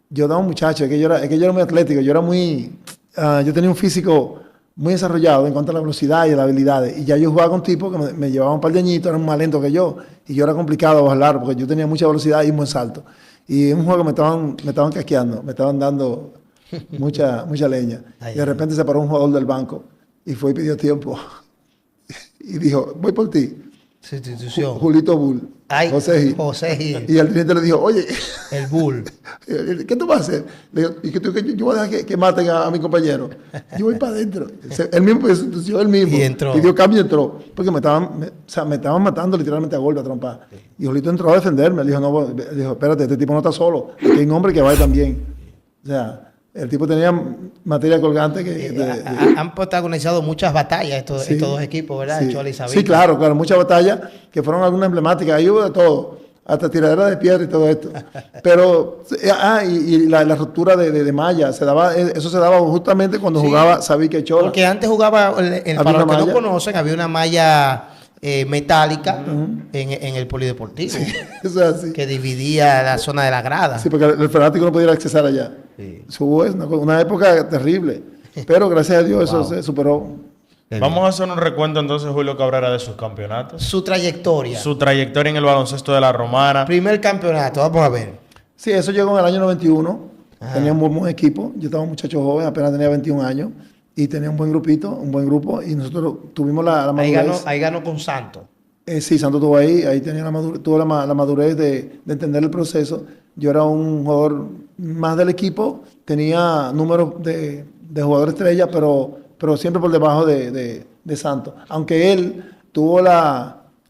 Speaker 2: yo era un muchacho, es que yo era muy atlético, yo tenía un físico muy desarrollado en cuanto a la velocidad y a las habilidades. Y ya yo jugaba con tipos que me llevaban un par de añitos, eran más lentos que yo. Y yo era complicado bajar porque yo tenía mucha velocidad y un buen salto. Y en un juego me estaban casqueando, me estaban dando mucha leña. Y de repente se paró un jugador del banco y fue y pidió tiempo. Y dijo, voy por ti.
Speaker 3: Sustitución.
Speaker 2: Julito Bull.
Speaker 3: Ay,
Speaker 2: José Gil.
Speaker 3: José Gil.
Speaker 2: Y el teniente le dijo, oye,
Speaker 3: El Bull.
Speaker 2: ¿qué tú vas a hacer? Le digo, ¿y que yo voy a dejar que maten a mi compañero? Yo voy para adentro. Él mismo sustituyó, él mismo.
Speaker 3: Y entró.
Speaker 2: Pidió cambio y entró. Porque me estaban matando literalmente a golpe, a trompar. Sí. Y Julito entró a defenderme. Le dijo, no, espérate, este tipo no está solo. Aquí hay un hombre que va también. O sea, el tipo tenía materia colgante que...
Speaker 3: Han protagonizado muchas batallas estos dos equipos, ¿verdad?
Speaker 2: Sí.
Speaker 3: Chola y Sabina.
Speaker 2: Sí, claro, muchas batallas que fueron algunas emblemáticas. Ahí hubo de todo, hasta tiradera de piedra y todo esto. Pero, y la ruptura de malla, eso se daba justamente cuando jugaba Sabica y Chola.
Speaker 3: Porque antes jugaba, para los que no conocen, había una malla metálica en el polideportivo.
Speaker 2: Sí, eso es así.
Speaker 3: Que dividía la zona de la grada.
Speaker 2: Sí, porque el fanático no podía accesar allá.
Speaker 3: Sí.
Speaker 2: Hubo una época terrible. Pero gracias a Dios eso se superó.
Speaker 1: Vamos a hacer un recuento entonces, Julio Cabrera, de sus campeonatos.
Speaker 3: Su trayectoria.
Speaker 1: Su trayectoria en el baloncesto de la Romana.
Speaker 3: Primer campeonato, vamos a ver.
Speaker 2: Sí, eso llegó en el año 91.
Speaker 3: Ajá.
Speaker 2: Tenía un buen equipo. Yo estaba un muchacho joven, apenas tenía 21 años. Y tenía un buen grupo. Y nosotros tuvimos la madurez.
Speaker 3: Ahí ganó con Santos.
Speaker 2: Sí, Santos estuvo ahí tenía tuvo la madurez de entender el proceso. Yo era un jugador más del equipo, tenía números de jugador estrella, pero siempre por debajo de Santos. Aunque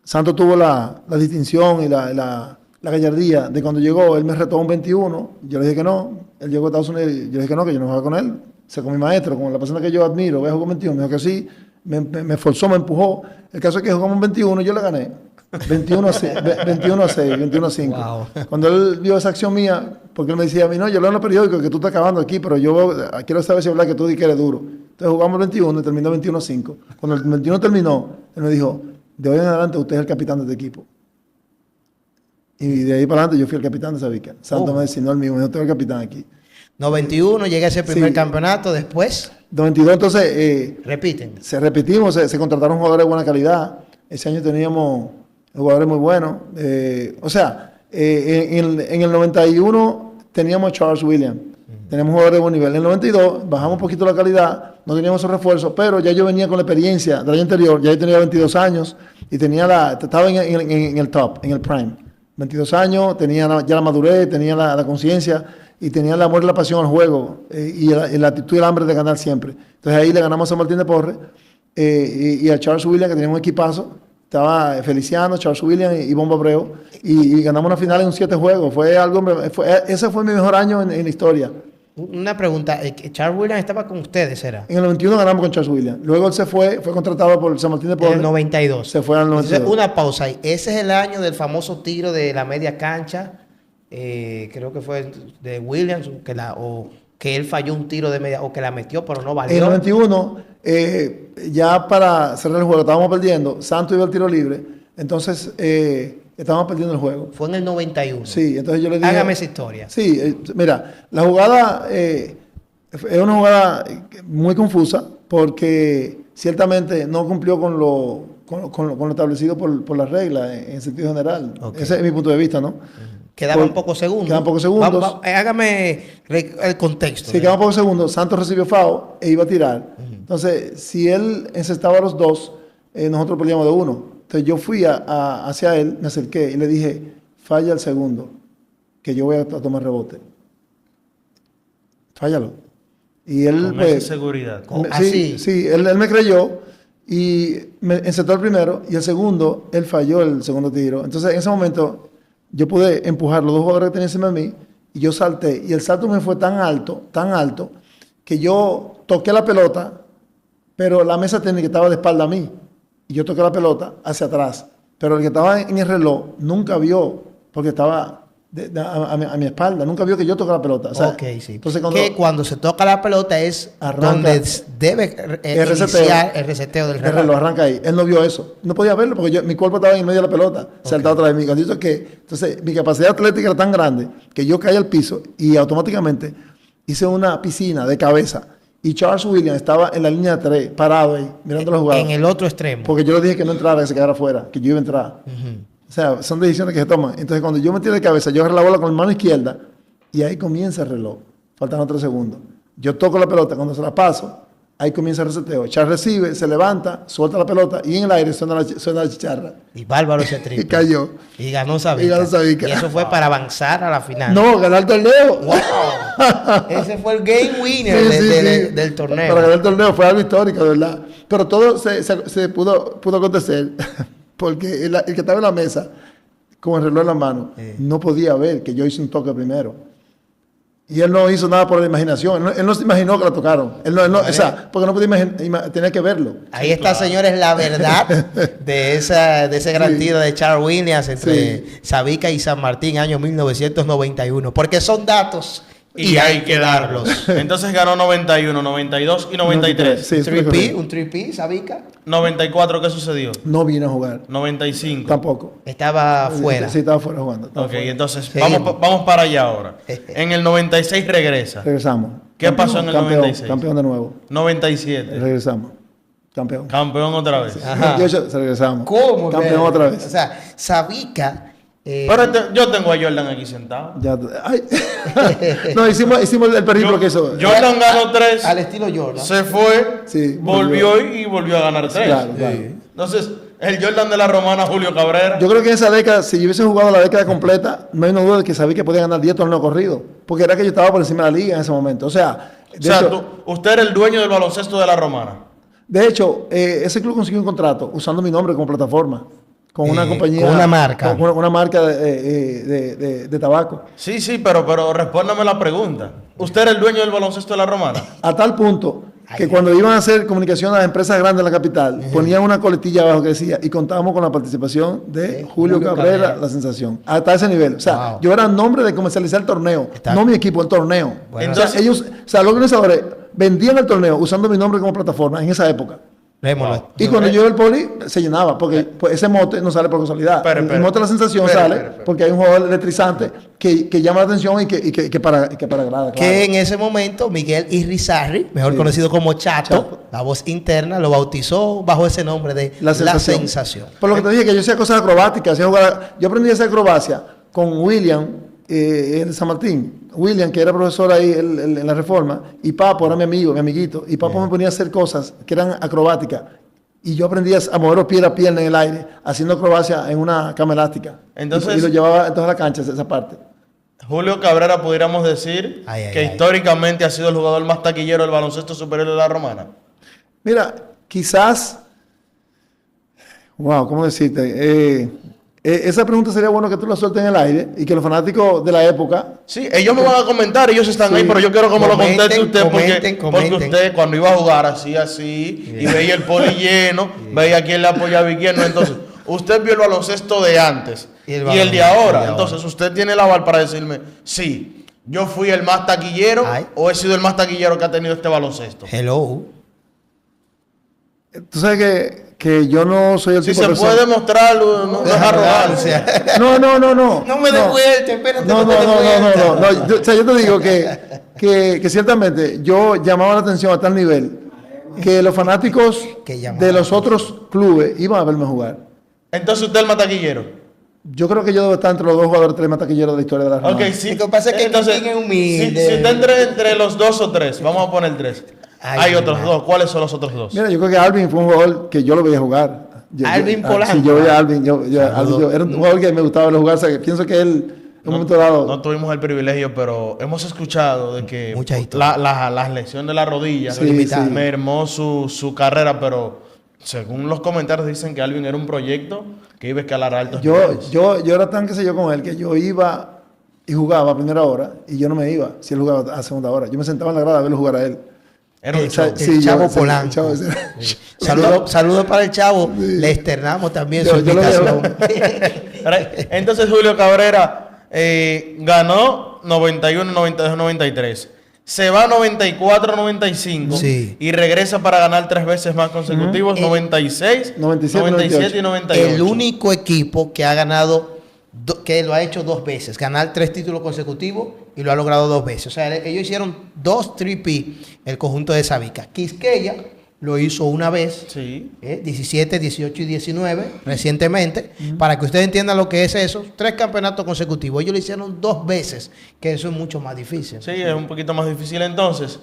Speaker 2: Santos tuvo la distinción y la gallardía de cuando llegó, él me retó un 21, yo le dije que no, él llegó a Estados Unidos, yo le dije que no jugaba con él, con mi maestro, con la persona que yo admiro, voy a jugar con 21, me dijo que sí, me forzó, me empujó. El caso es que jugamos un 21 y yo le gané. 21 a 6, 21 a 5.
Speaker 3: Wow.
Speaker 2: Cuando él vio esa acción mía, porque él me decía a mí, no, yo leo en los periódicos que tú estás acabando aquí, pero yo quiero saber si es verdad que tú di que eres duro. Entonces jugamos el 21 y terminó 21 a 5. Cuando el 21 terminó, él me dijo, de hoy en adelante usted es el capitán de este equipo. Y de ahí para adelante yo fui el capitán de Sabica. Santos me designó el mismo, yo soy el capitán aquí.
Speaker 3: 91, llega ese primer campeonato, después.
Speaker 2: 92, entonces...
Speaker 3: repiten.
Speaker 2: Se contrataron jugadores de buena calidad. Ese año teníamos jugadores muy buenos. En el 91 teníamos a Charles Williams. Teníamos jugadores de buen nivel. En el 92 bajamos un poquito la calidad, no teníamos esos refuerzos, pero ya yo venía con la experiencia del año anterior. Ya yo tenía 22 años y estaba en el top, en el prime. 22 años, tenía ya la madurez, tenía la conciencia y tenía el amor y la pasión al juego y la actitud y el hambre de ganar siempre. Entonces ahí le ganamos a San Martín de Porres y a Charles Williams, que tenía un equipazo. Estaba Feliciano, Charles Williams y Bomba Abreu. Y ganamos una final en 7 juegos. Ese fue mi mejor año en la historia.
Speaker 3: Una pregunta, ¿Charles Williams estaba con ustedes, era?
Speaker 2: En el 91 ganamos con Charles Williams. Luego él fue contratado por San Martín de Porres.
Speaker 3: En el 92.
Speaker 2: Se fue al 92.
Speaker 3: Entonces, una pausa ahí. Ese es el año del famoso tiro de la media cancha. Creo que fue de Williams, que él falló un tiro de media, o que la metió, pero no valió.
Speaker 2: En el 91, ya para cerrar el juego, estábamos perdiendo. Santos iba al tiro libre. Entonces, estábamos perdiendo el juego.
Speaker 3: Fue en el 91.
Speaker 2: Sí, entonces yo le dije...
Speaker 3: Hágame esa historia.
Speaker 2: Sí, mira, la jugada es una jugada muy confusa porque ciertamente no cumplió con lo establecido por las reglas en sentido general.
Speaker 3: Okay.
Speaker 2: Ese es mi punto de vista, ¿no?
Speaker 3: Quedaban pocos segundos.
Speaker 2: Quedaban pocos segundos.
Speaker 3: Hágame el contexto.
Speaker 2: Sí, quedaban pocos segundos. Santos recibió foul e iba a tirar. Entonces, si él encestaba a los dos, nosotros perdíamos de uno. Entonces yo fui hacia él, me acerqué y le dije, falla el segundo, que yo voy a tomar rebote. Fállalo. Y él,
Speaker 1: con esa seguridad.
Speaker 2: Sí, él me creyó y me encetó el primero y el segundo, él falló el segundo tiro. Entonces, en ese momento, yo pude empujar los dos jugadores que tenían encima de mí y yo salté. Y el salto me fue tan alto, que yo toqué la pelota, pero la mesa técnica estaba de espalda a mí. Y yo toqué la pelota hacia atrás. Pero el que estaba en el reloj nunca vio, porque estaba a mi espalda, nunca vio que yo toqué la pelota. O sea,
Speaker 3: Ok, sí.
Speaker 2: Entonces,
Speaker 3: Cuando se toca la pelota es
Speaker 2: Arranca
Speaker 3: donde debe iniciar el reseteo del
Speaker 2: el
Speaker 3: reloj.
Speaker 2: reloj arranca ahí. Él no vio eso. No podía verlo porque mi cuerpo estaba en medio de la pelota. Saltaba otra vez. Entonces, mi capacidad atlética era tan grande que yo caí al piso y automáticamente hice una piscina de cabeza. Y Charles Williams estaba en la línea 3, parado ahí, mirando los jugadores.
Speaker 3: En el otro extremo.
Speaker 2: Porque yo le dije que no entrara, que se quedara afuera, que yo iba a entrar. O sea, son decisiones que se toman. Entonces, cuando yo metí de cabeza, yo agarré la bola con la mano izquierda y ahí comienza el reloj. Faltan 3 segundos. Yo toco la pelota, cuando se la paso, ahí comienza el reseteo. Charles recibe, se levanta, suelta la pelota y en el aire suena la chicharra.
Speaker 3: Y bárbaro ese triple.
Speaker 2: Y cayó.
Speaker 3: Y ganó Sabica.
Speaker 2: Y ganó Sabica.
Speaker 3: Y eso fue para avanzar a la final.
Speaker 2: No, ganar el torneo.
Speaker 3: ¡Wow! Ese fue el game winner
Speaker 2: Sí, sí.
Speaker 3: del torneo.
Speaker 2: Para ganar el torneo fue algo histórico, de verdad. Pero todo se pudo acontecer porque el que estaba en la mesa con el reloj en la mano no podía ver que yo hice un toque primero. Y él no hizo nada por la imaginación. Él no se imaginó que la tocaron. O sea, porque no podía tenía que verlo.
Speaker 3: Ahí está, señores, la verdad de ese gran tiro de Charles Williams entre Sabica y San Martín, año 1991. Porque son datos y hay que darlos.
Speaker 1: Entonces ganó 91, 92 y 93.
Speaker 2: Sí, eso fue correcto.
Speaker 3: Un 3P, Sabica.
Speaker 1: 94, ¿qué sucedió?
Speaker 2: No vino a jugar.
Speaker 1: 95.
Speaker 2: Tampoco.
Speaker 3: Estaba fuera.
Speaker 2: Sí, estaba fuera jugando. Estaba
Speaker 1: Ok,
Speaker 2: fuera.
Speaker 1: entonces
Speaker 3: Seguimos.
Speaker 1: vamos para allá ahora. En el 96 regresa.
Speaker 2: Regresamos.
Speaker 1: ¿Qué pasó en el
Speaker 2: Campeón,
Speaker 1: 96?
Speaker 2: Campeón de nuevo.
Speaker 1: 97.
Speaker 2: Regresamos. Campeón.
Speaker 1: Campeón otra vez.
Speaker 3: Ajá.
Speaker 2: 98 regresamos.
Speaker 3: ¿Cómo?
Speaker 2: Campeón
Speaker 3: man?
Speaker 2: otra vez.
Speaker 3: O sea, Sabica.
Speaker 1: Pero yo tengo a Jordan aquí sentado.
Speaker 2: Ya, ay. No, hicimos el periplo que hizo.
Speaker 1: Jordan ganó 3,
Speaker 3: al estilo Jordan.
Speaker 1: se fue,
Speaker 2: Sí,
Speaker 1: volvió y volvió a ganar 3.
Speaker 2: Claro, claro.
Speaker 1: Entonces, el Jordan de la Romana, Julio Cabrera.
Speaker 2: Yo creo que en esa década, si yo hubiese jugado la década completa, no hay una duda de que sabía que podía ganar 10 torneos corridos. Porque era que yo estaba por encima de la liga en ese momento. O sea,
Speaker 1: Usted era el dueño del baloncesto de la Romana.
Speaker 2: de hecho, ese club consiguió un contrato usando mi nombre como plataforma. Con una compañía.
Speaker 3: con una marca.
Speaker 2: Con una marca de tabaco.
Speaker 1: Sí, pero respóndame la pregunta. ¿Usted era el dueño del baloncesto de la Romana?
Speaker 2: A tal punto que cuando iban a hacer comunicación a las empresas grandes de la capital, ponían una coletilla abajo que decía, y contábamos con la participación de Julio Cabrera, la sensación. Hasta ese nivel. O sea, yo era nombre de comercializar el torneo, no mi equipo, el torneo.
Speaker 1: Bueno,
Speaker 2: Entonces, los organizadores vendían el torneo usando mi nombre como plataforma en esa época.
Speaker 3: Vémoslo.
Speaker 2: Y cuando yo iba al poli, se llenaba, porque pues, ese mote no sale por casualidad. El mote de la sensación sale porque hay un jugador electrizante que llama la atención y que para grada.
Speaker 3: Que en ese momento Miguel Irizarry, mejor conocido como Chato, la voz interna, lo bautizó bajo ese nombre de La Sensación.
Speaker 2: Por lo que te dije, que yo hacía cosas acrobáticas, yo aprendí a hacer acrobacia con William, en San Martín. William, que era profesor ahí en la Reforma, y Papo era mi amigo, mi amiguito, y Papo me ponía a hacer cosas que eran acrobáticas. Y yo aprendí a mover los pies a pierna en el aire, haciendo acrobacia en una cama elástica.
Speaker 1: Entonces,
Speaker 2: y lo llevaba en toda la cancha, esa parte.
Speaker 1: Julio Cabrera, pudiéramos decir que históricamente ha sido el jugador más taquillero del baloncesto superior de la Romana.
Speaker 2: Mira, quizás... Wow, ¿cómo decirte? Esa pregunta sería bueno que tú la sueltes en el aire y que los fanáticos de la época...
Speaker 1: Sí, ellos me van a comentar, ellos están ahí, pero yo quiero que me lo conteste usted porque usted cuando iba a jugar así, y veía el poli lleno, veía quién le apoyaba y quién no. Entonces, usted vio el baloncesto de antes y el de ahora. Entonces, usted tiene el aval para decirme, sí, yo fui el más taquillero o he sido el más taquillero que ha tenido este baloncesto.
Speaker 3: Hello.
Speaker 2: Tú sabes que yo no soy el tipo de persona...
Speaker 1: Si se puede demostrarlo, no es arrogancia.
Speaker 2: No.
Speaker 3: No me dé vuelta, espérate.
Speaker 2: No. O sea, yo te digo que ciertamente yo llamaba la atención a tal nivel que los fanáticos de los otros clubes iban a verme jugar.
Speaker 1: Entonces usted es el más taquillero.
Speaker 2: Yo creo que yo debo estar entre los 2 jugadores 3 más taquilleros de la historia de la Romana.
Speaker 1: Ok, sí.
Speaker 3: Lo que pasa es que
Speaker 1: entonces,
Speaker 3: es humilde.
Speaker 1: Si usted entre los 2 o 3, vamos a poner 3. Hay otros 2. ¿Cuáles son los otros 2?
Speaker 2: Mira, yo creo que Alvin fue un jugador que yo lo veía jugar.
Speaker 3: Alvin Polanco.
Speaker 2: Sí, yo veía a Alvin. Era un jugador que me gustaba verlo jugar. O sea, que pienso que él, en un momento dado...
Speaker 1: No tuvimos el privilegio, pero hemos escuchado de que las lesiones de la rodilla
Speaker 2: mermó
Speaker 1: su carrera, pero según los comentarios dicen que Alvin era un proyecto que iba a escalar a altos
Speaker 2: Yo
Speaker 1: niveles.
Speaker 2: era tan que sé yo con él que yo iba y jugaba a primera hora y yo no me iba si él jugaba a segunda hora. Yo me sentaba en la grada a verlo jugar a él.
Speaker 1: Era un
Speaker 2: O sea,
Speaker 1: show.
Speaker 3: El Chavo
Speaker 2: sí,
Speaker 3: Polanco.
Speaker 2: el Chavo, sí.
Speaker 3: Saludos para el Chavo. Le externamos también
Speaker 2: Yo
Speaker 3: su
Speaker 2: lo
Speaker 3: invitación.
Speaker 1: Entonces Julio Cabrera ganó 91, 92, 93. Se va 94, 95
Speaker 3: Sí.
Speaker 1: y regresa para ganar 3 veces más consecutivos, 96,
Speaker 2: 97,
Speaker 1: 97 y 98.
Speaker 3: El único equipo que ha ganado, que lo ha hecho 2 veces, ganar 3 títulos consecutivos y lo ha logrado 2 veces. O sea, ellos hicieron 2 3P, el conjunto de Sabica. Quisqueya lo hizo una vez,
Speaker 1: Sí.
Speaker 3: 17, 18 y 19, recientemente, para que ustedes entiendan lo que es eso. 3 campeonatos consecutivos. Ellos lo hicieron 2 veces, que eso es mucho más difícil.
Speaker 1: Sí, es un poquito más difícil entonces.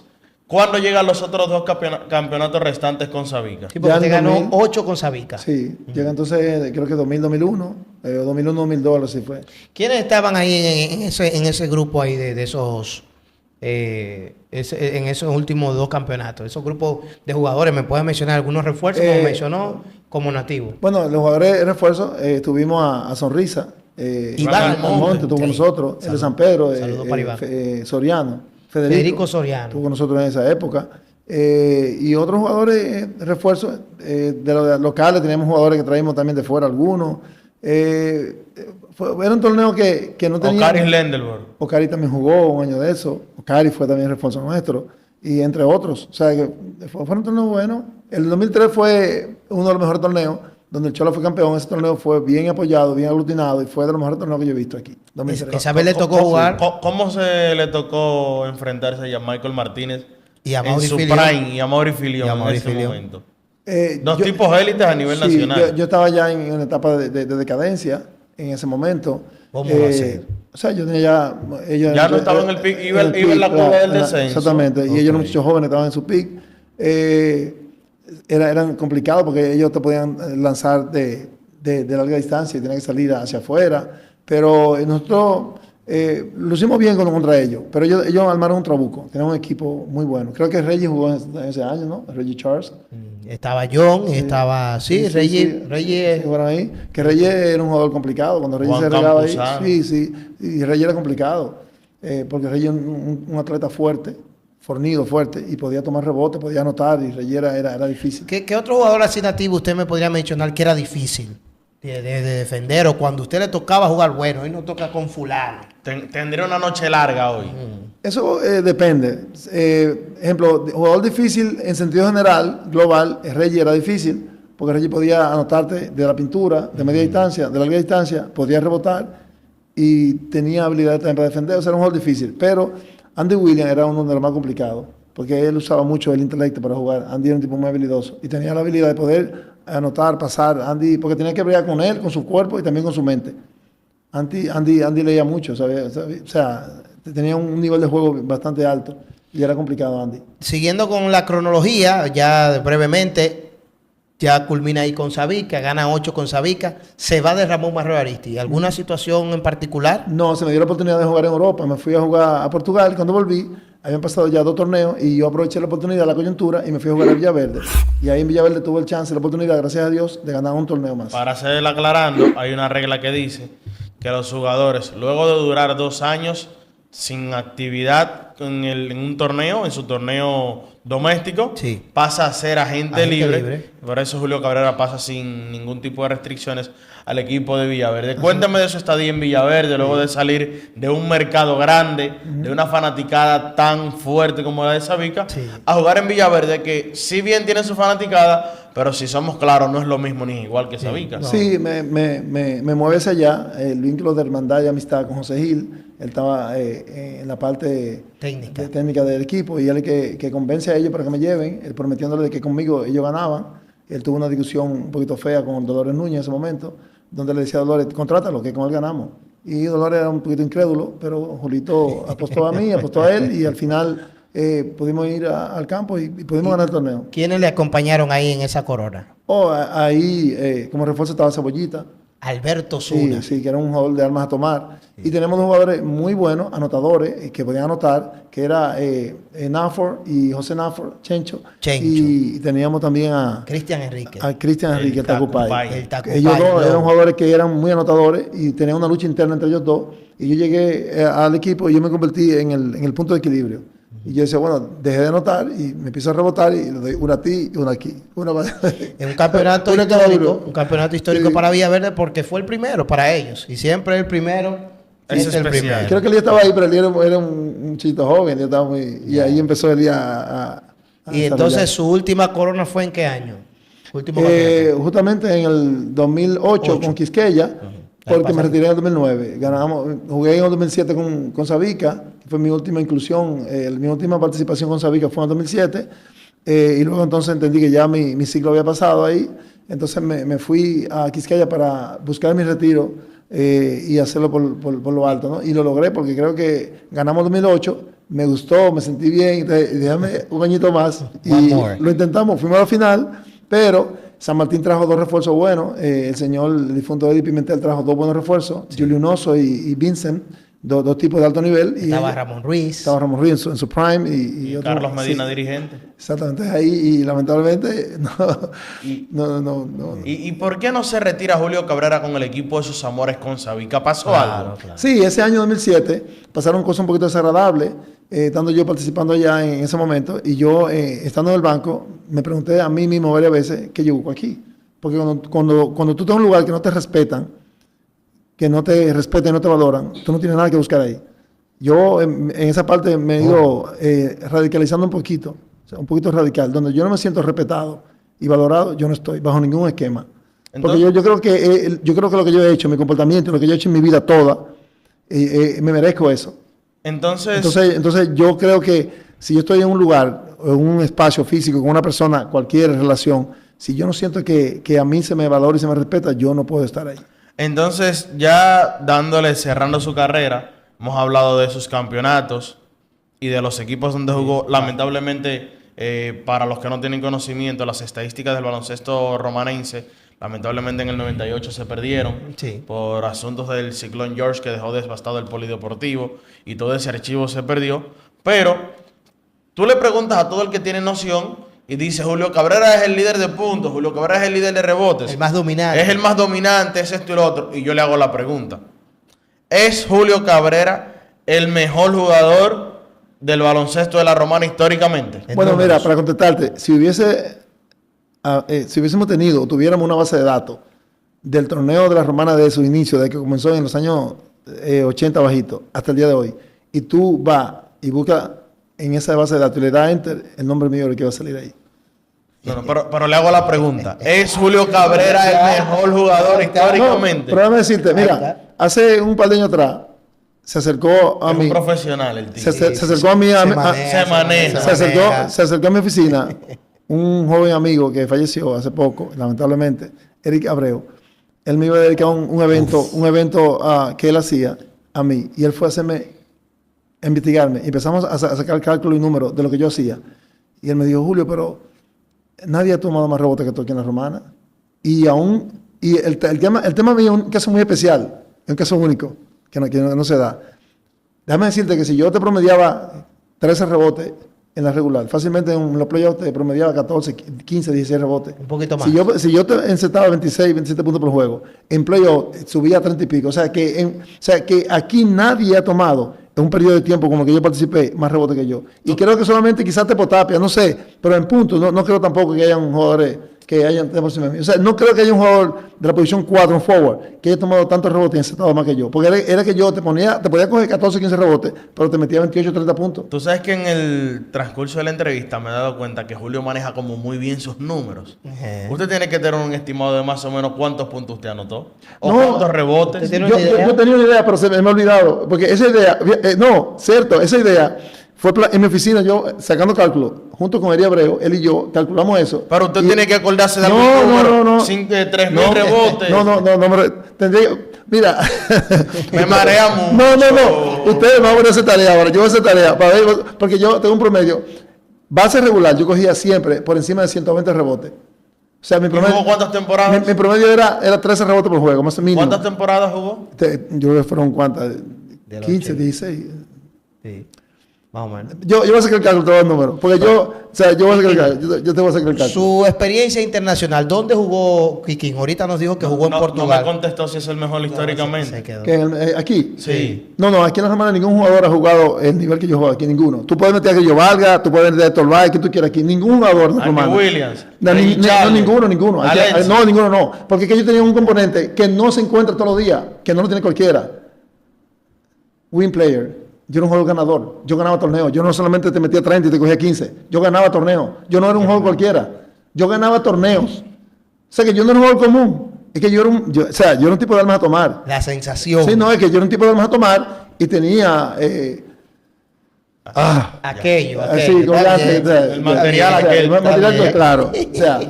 Speaker 1: ¿Cuándo llegan los otros 2 campeonatos restantes con Sabica?
Speaker 3: Sí, porque
Speaker 2: Ya
Speaker 3: usted
Speaker 2: en
Speaker 3: ganó
Speaker 2: 2000.
Speaker 3: 8 con Sabica.
Speaker 2: Sí, llega entonces, creo que 2000, 2001, o 2001, 2002, así fue.
Speaker 3: ¿Quiénes estaban ahí en ese grupo ahí de esos, en esos últimos 2 campeonatos? Esos grupos de jugadores, ¿me puedes mencionar algunos refuerzos como mencionó como nativo?
Speaker 2: Bueno, los jugadores de refuerzo, tuvimos a Sonrisa,
Speaker 3: Iván
Speaker 2: Almonte estuvo con nosotros, el de San Pedro,
Speaker 3: Saludos para Iván.
Speaker 2: Soriano,
Speaker 3: Federico Soriano.
Speaker 2: estuvo con nosotros en esa época. Y otros jugadores de refuerzo, de los locales, teníamos jugadores que traímos también de fuera, algunos. Era un torneo que no tenía...
Speaker 1: Ocaris Lendelborg.
Speaker 2: Ocari también jugó un año de eso. Ocari fue también refuerzo nuestro. Y entre otros. O sea, que fueron torneos buenos. El 2003 fue uno de los mejores torneos, donde el Cholo fue campeón. Ese torneo fue bien apoyado, bien aglutinado y fue de los mejores torneos que yo he visto aquí. 2003.
Speaker 3: Esa vez le tocó jugar
Speaker 1: ¿Cómo se le tocó enfrentarse a Michael Martínez
Speaker 3: y a
Speaker 1: en
Speaker 3: Mauri
Speaker 1: su
Speaker 3: Filión.
Speaker 1: prime y a Mauri Filión
Speaker 3: Y a
Speaker 1: en
Speaker 3: Mauri
Speaker 1: ese
Speaker 3: Filión.
Speaker 1: momento?
Speaker 2: Yo-
Speaker 1: Tipos élites a nivel
Speaker 2: sí,
Speaker 1: nacional.
Speaker 2: Yo estaba ya en una etapa de decadencia en ese momento.
Speaker 3: ¿Cómo va a ser?
Speaker 2: O sea, yo tenía ya...
Speaker 1: Ya no estaba en el pic, iba en la curva del descenso.
Speaker 2: Exactamente. Y
Speaker 3: Ok.
Speaker 2: ellos, los muchachos jóvenes, estaban en su pick. Eran complicados porque ellos te podían lanzar de larga distancia y tenían que salir hacia afuera. Pero nosotros lo hicimos bien contra ellos. Pero ellos armaron un trabuco. Tenían un equipo muy bueno. Creo que Reggie jugó en ese año, ¿no? Reggie Charles.
Speaker 3: Estaba John, estaba... Sí, Reyes.
Speaker 2: Sí, jugaron ahí. Que Reyes era un jugador complicado. Cuando Reyes
Speaker 1: Juan
Speaker 2: se regaba ahí.
Speaker 1: Campuzano.
Speaker 2: Sí. Y Reyes era complicado. Porque Reyes es un atleta fuerte, fornido, fuerte. Y podía tomar rebote, podía anotar. Y Reyes era difícil.
Speaker 3: ¿Qué otro jugador así nativo usted me podría mencionar que era difícil de defender? O cuando usted le tocaba jugar, bueno, hoy no toca con fulano.
Speaker 1: Tendría una noche larga hoy.
Speaker 2: Eso depende. Ejemplo, jugador difícil en sentido general, global, Reyes era difícil, porque Reyes podía anotarte de la pintura, de media distancia, de larga distancia, podía rebotar y tenía habilidad también para defender. O sea, era un jugador difícil. Pero Andy Williams era uno de los más complicados, porque él usaba mucho el intelecto para jugar. Andy era un tipo muy habilidoso y tenía la habilidad de poder anotar, pasar. Andy, porque tenía que bregar con él, con su cuerpo y también con su mente. Andy leía mucho, ¿sabes? O sea, tenía un nivel de juego bastante alto y era complicado Andy.
Speaker 3: Siguiendo con la cronología, ya brevemente, ya culmina ahí con Sabica, gana 8 con Sabica, se va de Ramón Marrero Aristi. ¿Alguna situación en particular?
Speaker 2: No, se me dio la oportunidad de jugar en Europa, me fui a jugar a Portugal, cuando volví, habían pasado ya 2 torneos y yo aproveché la oportunidad, la coyuntura y me fui a jugar a Villaverde. Y ahí en Villaverde tuve el chance, la oportunidad, gracias a Dios, de ganar un torneo más.
Speaker 1: Para seguir aclarando, hay una regla que dice que los jugadores, luego de durar 2 años sin actividad en un torneo, en su torneo doméstico,
Speaker 3: Sí.
Speaker 1: pasa a ser agente
Speaker 3: Agente
Speaker 1: libre.
Speaker 3: libre.
Speaker 1: Por eso Julio Cabrera pasa sin ningún tipo de restricciones al equipo de Villaverde. Cuéntame de su estadía en Villaverde, luego de salir de un mercado grande, de una fanaticada tan fuerte como la de Sabica,
Speaker 3: Sí.
Speaker 1: a jugar en Villaverde, que si bien tiene su fanaticada, pero si somos claros, no es lo mismo ni igual que Sabica.
Speaker 2: Sí, me mueve hacia allá, el vínculo de hermandad y amistad con José Gil. Él estaba en la parte técnica del equipo y él es que convence a ellos para que me lleven, él prometiéndole de que conmigo ellos ganaban. Él tuvo una discusión un poquito fea con Dolores Núñez en ese momento, donde le decía a Dolores, contrátalo, que con él ganamos. Y Dolores era un poquito incrédulo, pero Julito apostó a mí, apostó a él y al final pudimos ir al campo y pudimos ganar el torneo.
Speaker 3: ¿Quiénes le acompañaron ahí en esa corona?
Speaker 2: Ahí como refuerzo estaba Cebollita,
Speaker 3: Alberto Zuna.
Speaker 2: Sí, que era un jugador de armas a tomar. Y tenemos dos jugadores muy buenos, anotadores, que podían anotar, que era Nafor y José Nafor, Chencho. Y teníamos también a
Speaker 3: Cristian Enrique.
Speaker 2: A Cristian Enrique, el Tacupay.
Speaker 3: El Tacupay.
Speaker 2: Ellos dos eran jugadores que eran muy anotadores y tenían una lucha interna entre ellos dos. Y yo llegué al equipo y yo me convertí en el punto de equilibrio. Y yo decía, bueno, dejé de anotar y me empiezo a rebotar y le doy una a ti y una aquí.
Speaker 3: En un campeonato histórico,
Speaker 2: Sí.
Speaker 3: Para Villaverde porque fue el primero para ellos. Y siempre el primero
Speaker 1: Es
Speaker 3: es el
Speaker 1: especial.
Speaker 3: primero.
Speaker 2: Creo que Elías estaba ahí, pero Elías era un chito joven. Yo estaba y ahí empezó Elías a
Speaker 3: Y entonces
Speaker 2: desarrollar.
Speaker 3: su última corona fue ¿en qué año? Su último campeonato.
Speaker 2: Justamente en el 2008 con Quisqueya, porque me retiré en el 2009. Jugué en el 2007 con Sabica, que fue mi última inclusión, mi última participación con Sabica fue en el 2007. Y luego entonces entendí que ya mi ciclo había pasado ahí. Entonces me fui a Quisqueya para buscar mi retiro y hacerlo por lo alto, ¿no? Y lo logré porque creo que ganamos el 2008, me gustó, me sentí bien, déjame un añito más. Y lo intentamos, fuimos a la final, pero San Martín trajo dos refuerzos buenos. El señor, el difunto Eddie Pimentel, trajo dos buenos refuerzos, Julio Noso y Vincent, dos tipos de alto nivel.
Speaker 3: Estaba Ramón Ruiz.
Speaker 2: Estaba Ramón Ruiz en su prime. Y otro,
Speaker 1: Carlos Medina,
Speaker 2: sí,
Speaker 1: dirigente.
Speaker 2: exactamente, ahí. Y lamentablemente, no.
Speaker 1: ¿Y por qué no se retira Julio Cabrera con el equipo de sus amores con Sabica? ¿Pasó algo?
Speaker 3: Claro.
Speaker 2: Sí, ese año 2007 pasaron cosas un poquito desagradables, estando yo participando allá en ese momento, y yo, estando en el banco, me pregunté a mí mismo varias veces qué yo busco aquí. Porque cuando tú estás en un lugar que no te respetan, y no te valoran, tú no tienes nada que buscar ahí. Yo en esa parte me he ido radicalizando un poquito, o sea, un poquito radical, donde yo no me siento respetado y valorado, yo no estoy bajo ningún esquema. Porque yo creo que lo que yo he hecho, mi comportamiento, lo que yo he hecho en mi vida toda, me merezco eso. Entonces yo creo que si yo estoy en un lugar, en un espacio físico, con una persona, cualquier relación, si yo no siento que a mí se me valora y se me respeta, yo no puedo estar ahí.
Speaker 1: Entonces, ya cerrando su carrera, hemos hablado de sus campeonatos y de los equipos donde jugó. Lamentablemente, para los que no tienen conocimiento, las estadísticas del baloncesto romanense, lamentablemente en el 98 se perdieron por asuntos del ciclón George que dejó devastado el polideportivo y todo ese archivo se perdió. Pero tú le preguntas a todo el que tiene noción y dice, Julio Cabrera es el líder de puntos, Julio Cabrera es el líder de rebotes.
Speaker 3: El más dominante.
Speaker 1: Es el más dominante, es esto y lo otro. Y yo le hago la pregunta. ¿Es Julio Cabrera el mejor jugador del baloncesto de la Romana históricamente?
Speaker 2: Bueno, mira, para contestarte, si hubiésemos tenido o tuviéramos una base de datos del torneo de la Romana de su inicio, de que comenzó en los años 80 bajito, hasta el día de hoy, y tú vas y buscas en esa base de datos y le das enter, el nombre mío es el que va a salir ahí.
Speaker 1: No, pero le hago la pregunta. ¿Es Julio Cabrera el mejor jugador históricamente?
Speaker 2: Pero déjame decirte, mira, hace un par de años atrás se acercó a
Speaker 1: Es
Speaker 2: mí.
Speaker 1: un profesional el tío.
Speaker 2: Se acercó a mí.
Speaker 1: Se maneja.
Speaker 2: Se acercó a mi oficina un joven amigo que falleció hace poco, lamentablemente, Eric Abreu. Él me iba a dedicar un evento que él hacía a mí. Y él fue a investigarme. Y empezamos a sacar cálculo y números de lo que yo hacía. Y él me dijo, Julio, pero nadie ha tomado más rebote que tú aquí en la Romana. Y el tema mío es un caso muy especial, es un caso único, que no se da. Déjame decirte que si yo te promediaba 13 rebotes en la regular, fácilmente en los playoffs te promediaba 14, 15, 16 rebotes.
Speaker 3: Un poquito más.
Speaker 2: Si yo te encestaba 26, 27 puntos por juego, en playoffs subía a 30 y pico. O sea que aquí nadie ha tomado en un periodo de tiempo como que yo participé más rebote que yo. Y creo que solamente quizás Tepotapia, no sé, pero en puntos no creo tampoco que hayan jugadores que hayan por encima de mí. O sea, no creo que haya un jugador de la posición 4, un forward, que haya tomado tantos rebotes y encestado más que yo. Porque era que yo te podía coger 14, 15 rebotes, pero te metía 28, 30 puntos.
Speaker 1: Tú sabes que en el transcurso de la entrevista me he dado cuenta que Julio maneja como muy bien sus números. Usted tiene que tener un estimado de más o menos cuántos puntos usted anotó. O cuántos rebotes.
Speaker 2: Yo tenía una idea, pero se me ha olvidado. Porque esa idea, esa idea fue en mi oficina, yo sacando cálculo, junto con Eri Abreu, él y yo, calculamos eso.
Speaker 1: Pero usted tiene que acordarse de algún número.
Speaker 2: No.
Speaker 1: 3.000 rebotes.
Speaker 2: Mira.
Speaker 1: Me marea mucho.
Speaker 2: No. Ustedes van a hacer tarea ahora. Yo voy a hacer tarea para ver, porque yo tengo un promedio. Base regular, yo cogía siempre por encima de 120 rebotes. O sea, mi
Speaker 1: ¿Y
Speaker 2: promedio,
Speaker 1: jugó cuántas temporadas?
Speaker 2: mi promedio era 13 rebotes por juego, más o menos.
Speaker 1: ¿Cuántas temporadas jugó?
Speaker 2: Yo creo que fueron cuántas,
Speaker 3: De los
Speaker 2: 15,
Speaker 3: 80.
Speaker 2: 16.
Speaker 3: Sí, más o menos.
Speaker 2: Yo voy a sacar el cálculo, te voy a dar el número. Porque yo voy a sacar el cálculo. Yo te voy a sacar el cálculo.
Speaker 3: Su experiencia internacional, ¿dónde jugó Kikín? Ahorita nos dijo que jugó en
Speaker 1: No
Speaker 3: Portugal.
Speaker 1: me contestó si es el mejor históricamente.
Speaker 3: Se quedó.
Speaker 2: ¿Aquí?
Speaker 1: Sí.
Speaker 2: No, aquí en la semana ningún jugador ha jugado el nivel que yo juego aquí, ninguno. Tú puedes meter a Guillo Valga, tú puedes meter a Héctor Valle, que tú quieras aquí. Ningún jugador de
Speaker 1: Andy
Speaker 2: romana.
Speaker 1: Williams.
Speaker 2: No, ninguno. Aquí,
Speaker 1: Alex.
Speaker 2: no, ninguno no. Porque es que yo tenía un componente que no se encuentra todos los días, que no lo tiene cualquiera. Win player. Yo era un juego ganador. Yo ganaba torneos. Yo no solamente te metía 30 y te cogía 15. Yo ganaba torneos. Yo no era un juego cualquiera. Yo ganaba torneos. O sea que yo no era un juego común. Es que yo era un tipo de armas a tomar.
Speaker 3: La sensación.
Speaker 2: Sí, no, es que yo era un tipo de armas a tomar y tenía...
Speaker 3: Aquello.
Speaker 2: así, como
Speaker 3: Está
Speaker 2: ya,
Speaker 3: bien.
Speaker 1: El material
Speaker 2: o sea,
Speaker 1: aquel,
Speaker 2: el material,
Speaker 3: está bien.
Speaker 2: claro. O sea,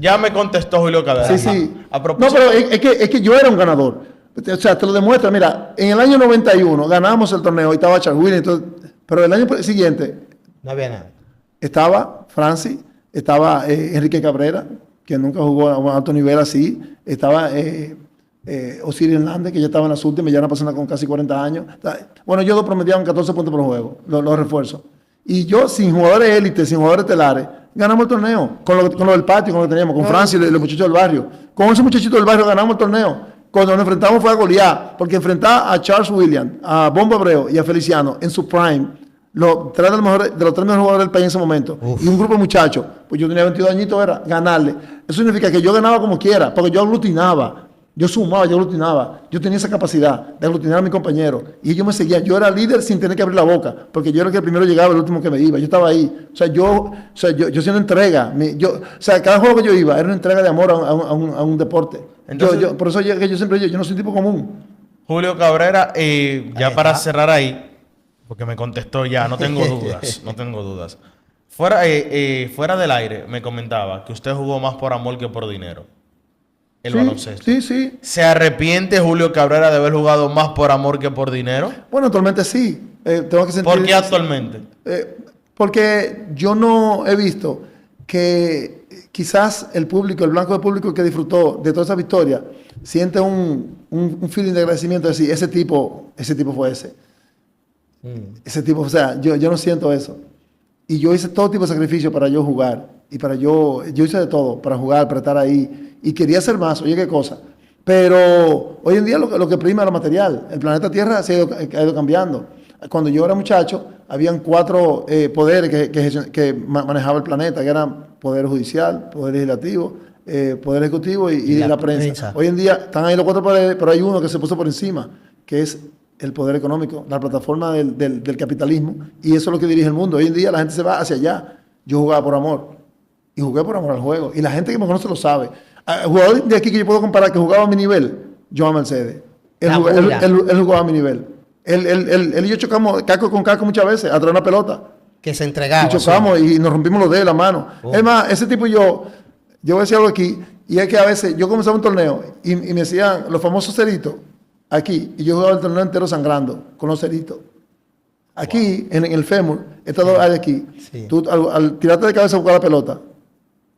Speaker 1: Ya me contestó Julio Cabrera.
Speaker 2: sí.
Speaker 1: A
Speaker 2: No,
Speaker 1: propósito,
Speaker 2: pero es que yo era un ganador. O sea, te lo demuestra. Mira, en el año 91 ganamos el torneo y estaba Charles Williams, pero el año siguiente
Speaker 3: No había nada.
Speaker 2: estaba Francis, estaba Enrique Cabrera, que nunca jugó a un alto nivel así, estaba Osiris Hernández, que ya estaba en las últimas, ya era una persona con casi 40 años. Bueno, yo promediaban 14 puntos por juego, los refuerzos. Y yo, sin jugadores élites, sin jugadores estelares, ganamos el torneo, con lo del patio, con lo que teníamos, con Francis y los muchachos del barrio. Con esos muchachitos del barrio ganamos el torneo. Cuando nos enfrentamos fue a Goliat, porque enfrentar a Charles Williams, a Bombo Abreu y a Feliciano en su prime, los tres mejores jugadores del país en ese momento, y un grupo de muchachos, pues yo tenía 22 añitos, era ganarle. Eso significa que yo ganaba como quiera, porque yo aglutinaba, yo sumaba, yo aglutinaba, yo tenía esa capacidad de aglutinar a mis compañeros, y ellos me seguían. Yo era líder sin tener que abrir la boca, porque yo era el que primero llegaba, el último que me iba, yo estaba ahí. O sea, yo haciendo entrega, cada juego que yo iba era una entrega de amor a un deporte.
Speaker 1: Entonces,
Speaker 2: por eso yo siempre digo, yo no soy un tipo común.
Speaker 1: Julio Cabrera, ya
Speaker 3: Ahí
Speaker 1: para
Speaker 3: está.
Speaker 1: cerrar ahí, porque me contestó ya, no tengo dudas, no tengo dudas. Fuera del aire, me comentaba que usted jugó más por amor que por dinero. El baloncesto.
Speaker 2: Sí.
Speaker 1: ¿Se arrepiente Julio Cabrera de haber jugado más por amor que por dinero?
Speaker 2: Bueno, actualmente sí. Tengo que sentir,
Speaker 1: ¿Por qué actualmente?
Speaker 2: porque yo no he visto que quizás el público, el blanco de público que disfrutó de toda esa victoria, siente un feeling de agradecimiento de decir, ese tipo fue ese. Ese tipo, o sea, yo no siento eso. Y yo hice todo tipo de sacrificio para yo jugar. Y yo hice de todo para jugar, para estar ahí. Y quería hacer más, oye, qué cosa. Pero hoy en día lo que prima es lo material. El planeta Tierra ha ido cambiando. Cuando yo era muchacho, habían 4 poderes que manejaba el planeta, que eran poder judicial, poder legislativo, poder ejecutivo y la prensa. Hoy en día están ahí los 4 poderes, pero hay uno que se puso por encima, que es el poder económico, la plataforma del capitalismo, y eso es lo que dirige el mundo. Hoy en día la gente se va hacia allá. Yo jugaba por amor, y jugué por amor al juego, y la gente que me conoce lo sabe. Jugador de aquí que yo puedo comparar que jugaba a mi nivel, Joan Mercedes. Él jugaba a mi nivel. Él y yo chocamos caco con caco muchas veces, a traer una pelota.
Speaker 3: Que se entregaba.
Speaker 2: Y chocamos y nos rompimos los dedos, la mano. Es más, ese tipo y yo voy a decir algo aquí, y es que a veces yo comenzaba un torneo y me hacían los famosos ceritos aquí, y yo jugaba el torneo entero sangrando con los ceritos. Aquí, en el fémur, estas dos áreas aquí,
Speaker 3: Sí.
Speaker 2: tú al tirarte de cabeza a buscar la pelota,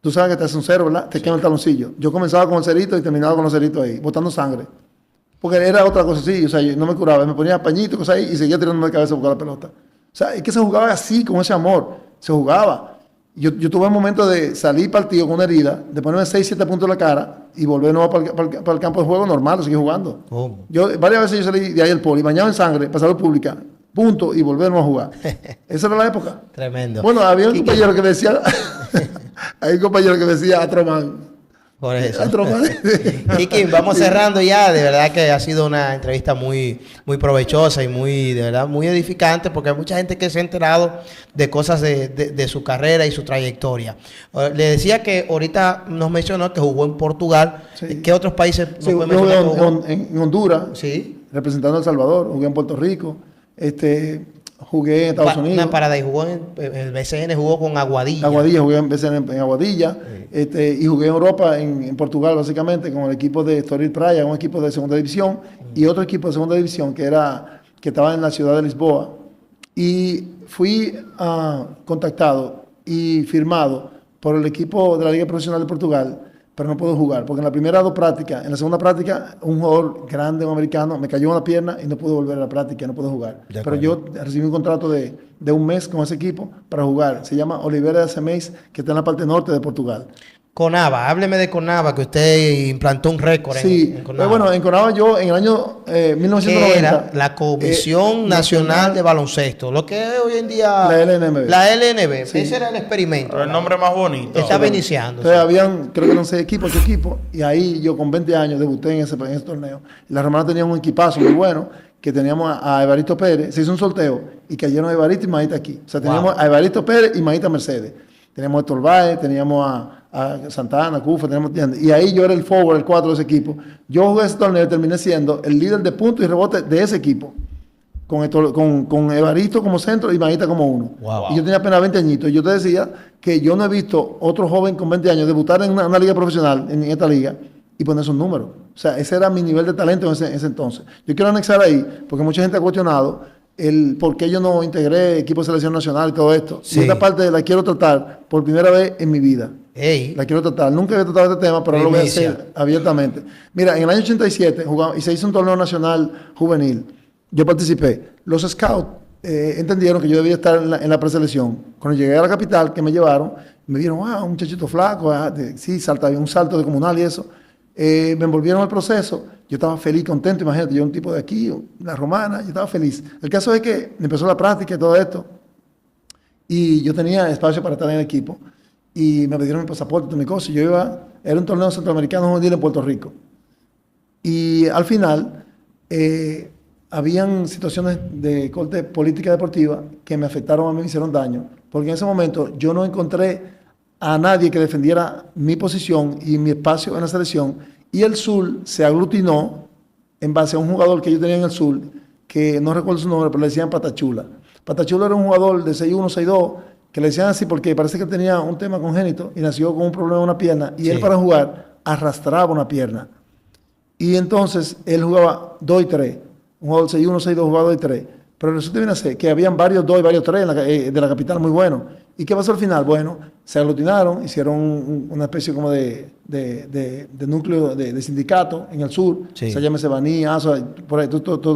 Speaker 2: tú sabes que te hace un cero, ¿verdad? Te quema el taloncillo. Yo comenzaba con el cerito y terminaba con los ceritos ahí, botando sangre. Porque era otra cosa así, o sea, yo no me curaba, me ponía pañitos, cosas ahí, y seguía tirando de cabeza a buscar la pelota. O sea, es que se jugaba así, con ese amor, se jugaba. Yo tuve un momento de salir partido con una herida, de ponerme 6, 7 puntos en la cara y volver de nuevo para el campo de juego normal, seguir jugando.
Speaker 3: ¿Cómo?
Speaker 2: Varias veces yo salí de ahí al poli, bañado en sangre, para salud pública, punto, y volver a jugar. Esa era la época.
Speaker 3: Tremendo.
Speaker 2: Bueno, había un compañero que decía, hay un compañero que decía Atroman.
Speaker 3: Por eso.
Speaker 2: Atroman.
Speaker 3: Kiki, vamos cerrando ya. De verdad que ha sido una entrevista muy, muy provechosa y de verdad, muy edificante, porque hay mucha gente que se ha enterado de cosas de su carrera y su trayectoria. Le decía que ahorita nos mencionó que jugó en Portugal.
Speaker 2: Sí.
Speaker 3: ¿Qué otros países nos
Speaker 2: Sí,
Speaker 3: puede
Speaker 2: yo
Speaker 3: mencionar?
Speaker 2: jugué
Speaker 3: que jugó?
Speaker 2: en Honduras,
Speaker 3: Sí.
Speaker 2: representando a El Salvador, jugué en Puerto Rico, jugué en Estados Unidos.
Speaker 3: Una parada y jugó en el BCN, jugó con Aguadilla.
Speaker 2: Aguadilla, jugué en Aguadilla, y jugué en Europa, en Portugal, básicamente, con el equipo de Estoril Praia, un equipo de segunda división, y otro equipo de segunda división que estaba en la ciudad de Lisboa. Y fui contactado y firmado por el equipo de la Liga Profesional de Portugal, pero no puedo jugar, porque en la primera 2 prácticas, en la segunda práctica, un jugador grande, un americano, me cayó en la pierna y no pude volver a la práctica, no pude jugar. Pero yo recibí un contrato de 1 mes con ese equipo para jugar. Se llama Oliveira de Semeis, que está en la parte norte de Portugal.
Speaker 3: Conava, hábleme de Conava, que usted implantó un récord en Conava.
Speaker 2: Bueno, en Conava yo en el año 1990...
Speaker 3: Que era la Comisión Nacional de Baloncesto, lo que es hoy en día...
Speaker 2: La LNB.
Speaker 3: La LNB,
Speaker 2: Sí.
Speaker 3: ese era el experimento.
Speaker 1: Pero el nombre más bonito.
Speaker 3: Estaba iniciando.
Speaker 2: Entonces habían, creo que eran 6 equipos, 8 equipos, y ahí yo con 20 años debuté en ese torneo. Y la Romana tenía un equipazo muy bueno, que teníamos a Evaristo Pérez, se hizo un sorteo, y cayeron Evaristo y Maíta aquí. O sea, teníamos a Evaristo Pérez y Maíta Mercedes. Teníamos a Héctor Báez, teníamos a Santana, Cufa, y ahí yo era el forward, el 4 de ese equipo. Yo jugué ese torneo y terminé siendo el líder de puntos y rebotes de ese equipo, con Evaristo como centro y Maíta como 1.
Speaker 3: Wow.
Speaker 2: Y yo tenía apenas 20 añitos. Y yo te decía que yo no he visto otro joven con 20 años debutar en una liga profesional, en esta liga, y poner esos números. O sea, ese era mi nivel de talento en ese entonces. Yo quiero anexar ahí, porque mucha gente ha cuestionado el por qué yo no integré equipo de selección nacional y todo esto.
Speaker 3: Sí.
Speaker 2: Y esta parte la quiero tratar por primera vez en mi vida.
Speaker 3: Ey,
Speaker 2: La quiero tratar. Nunca había tratado este tema, pero ahora lo voy a
Speaker 3: Primicia.
Speaker 2: hacer abiertamente. Mira, en el año 87 jugamos, y se hizo un torneo nacional juvenil. Yo participé. Los scouts entendieron que yo debía estar en la preselección. Cuando llegué a la capital, que me llevaron, me vieron, un muchachito flaco, sí, había un salto de comunal y eso. Me envolvieron al proceso. Yo estaba feliz, contento. Imagínate, yo un tipo de aquí, la Romana, yo estaba feliz. El caso es que empezó la práctica y todo esto. Y yo tenía espacio para estar en el equipo. Y me pidieron mi pasaporte, todas mis cosas. Yo era un torneo centroamericano juvenil en Puerto Rico. Y al final, habían situaciones de corte política deportiva que me afectaron a mí, me hicieron daño. Porque en ese momento yo no encontré a nadie que defendiera mi posición y mi espacio en la selección. Y el Sur se aglutinó en base a un jugador que yo tenía en el Sur, que no recuerdo su nombre, pero le decían Patachula. Patachula era un jugador de 6'1", 6'2", que le decían así porque parece que tenía un tema congénito y nació con un problema en una pierna. Y él para jugar arrastraba una pierna. Y entonces él jugaba 2 y 3. Un jugador 6'1", 6'2", jugaba 2 y 3. Pero resulta viene a ser que habían varios 2 y varios 3 de la capital muy buenos. ¿Y qué pasó al final? Bueno, se aglutinaron, hicieron una especie como de núcleo de sindicato en el sur.
Speaker 3: Sí.
Speaker 2: Se llama Sebaní, Aso, por ahí, todo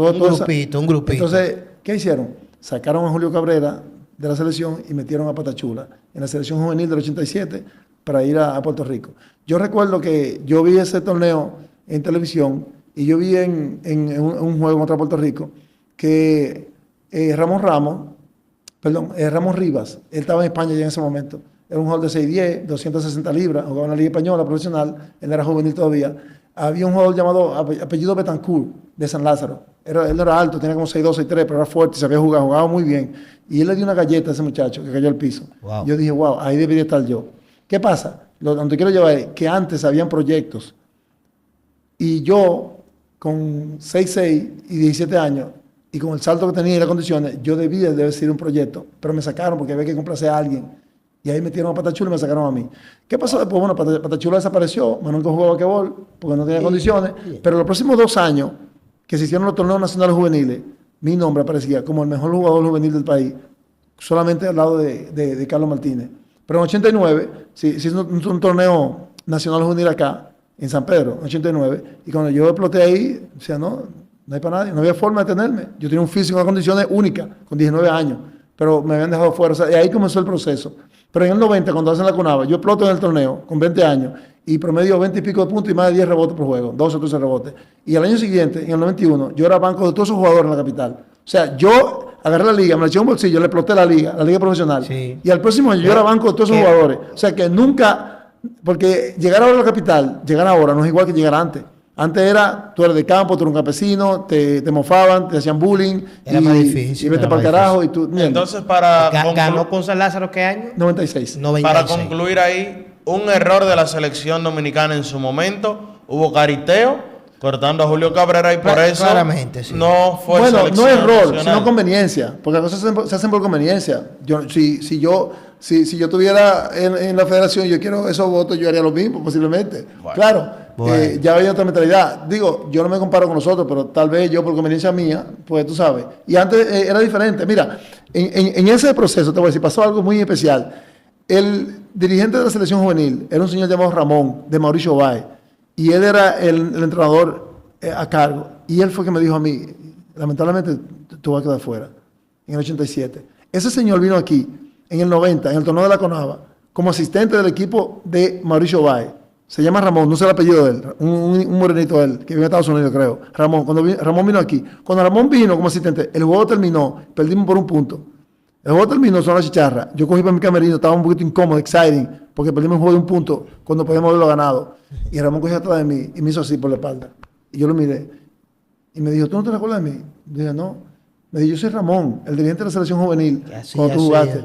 Speaker 3: un grupito.
Speaker 2: Entonces, ¿qué hicieron? Sacaron a Julio Cabrera de la selección y metieron a Patachula en la selección juvenil del 87 para ir a Puerto Rico. Yo recuerdo que yo vi ese torneo en televisión y yo vi en un juego contra Puerto Rico que Ramón Rivas, él estaba en España ya en ese momento, era un jugador de 6'10", 260 libras, jugaba en la Liga Española profesional, él era juvenil todavía. Había un jugador llamado apellido Betancourt, de San Lázaro. Él no era alto, tenía como 6'2", 6'3", pero era fuerte, sabía jugar, jugaba muy bien. Y él le dio una galleta a ese muchacho que cayó al piso. Wow. Yo dije, wow, ahí debería estar yo. ¿Qué pasa? Donde quiero llevar es que antes habían proyectos. Y yo, con 6'6" y 17 años, y con el salto que tenía y las condiciones, yo debía de ser un proyecto, pero me sacaron porque había que complacer a alguien. Y ahí metieron a Patachula y me sacaron a mí. ¿Qué pasó después? Bueno, Patachula desapareció, Manuel nunca jugó basquetbol porque no tenía condiciones, pero los próximos 2 años que se hicieron los torneos nacionales juveniles, mi nombre aparecía como el mejor jugador juvenil del país, solamente al lado de Carlos Martínez. Pero en 89 se hizo un torneo nacional juvenil acá, en San Pedro, en 89, y cuando yo exploté ahí, o sea, no hay para nadie, no había forma de tenerme. Yo tenía un físico en condiciones únicas, con 19 años, pero me habían dejado fuera, o sea, y ahí comenzó el proceso. Pero en el 90, cuando hacen la Conava, yo exploto en el torneo con 20 años y promedio 20 y pico de puntos y más de 10 rebotes por juego, 12 o 13 rebotes. Y al año siguiente, en el 91, yo era banco de todos esos jugadores en la capital. O sea, yo agarré la liga, me la eché en un bolsillo, le exploté la liga profesional. Sí. Y al próximo año yo era banco de todos esos jugadores. O sea, que nunca, porque llegar ahora a la capital, llegar ahora no es igual que llegar antes. Antes era, tú eres de campo, tú eres un campesino, te mofaban, te hacían bullying.
Speaker 3: Era más difícil.
Speaker 2: Y vete para el carajo. Y tú,
Speaker 1: entonces,
Speaker 3: ¿ganó con San Lázaro qué año?
Speaker 2: 96.
Speaker 1: Para concluir ahí, un error de la selección dominicana en su momento. Hubo cariteo, cortando a Julio Cabrera y por eso
Speaker 3: claramente, sí.
Speaker 1: No fue
Speaker 2: bueno,
Speaker 1: selección
Speaker 2: no error,
Speaker 1: nacional,
Speaker 2: sino conveniencia. Porque las cosas se hacen por conveniencia. Si yo estuviera en la federación y yo quiero esos votos, yo haría lo mismo, posiblemente. Bueno. Claro. Bueno. Ya había otra mentalidad. Digo, yo no me comparo con nosotros, pero tal vez yo por conveniencia mía, pues tú sabes. Y antes era diferente. Mira, en ese proceso, te voy a decir, pasó algo muy especial. El dirigente de la selección juvenil era un señor llamado Ramón, de Mauricio Báez, y él era el entrenador a cargo. Y él fue que me dijo a mí, lamentablemente tú vas a quedar fuera, en el 87. Ese señor vino aquí en el 90, en el torneo de la CONAVA, como asistente del equipo de Mauricio Báez. Se llama Ramón, no sé el apellido de él, un morenito de él, que vive en Estados Unidos, creo. Ramón, Ramón vino aquí. Cuando Ramón vino como asistente, el juego terminó, perdimos por un punto. El juego terminó, son las chicharras. Yo cogí para mi camerino, estaba un poquito incómodo, exciting, porque perdimos un juego de un punto cuando podíamos haberlo ganado. Y Ramón cogió atrás de mí y me hizo así por la espalda. Y yo lo miré. Y me dijo, ¿tú no te recuerdas de mí? Yo dije, no. Me dijo, yo soy Ramón, el dirigente de la selección juvenil, cuando tú jugaste.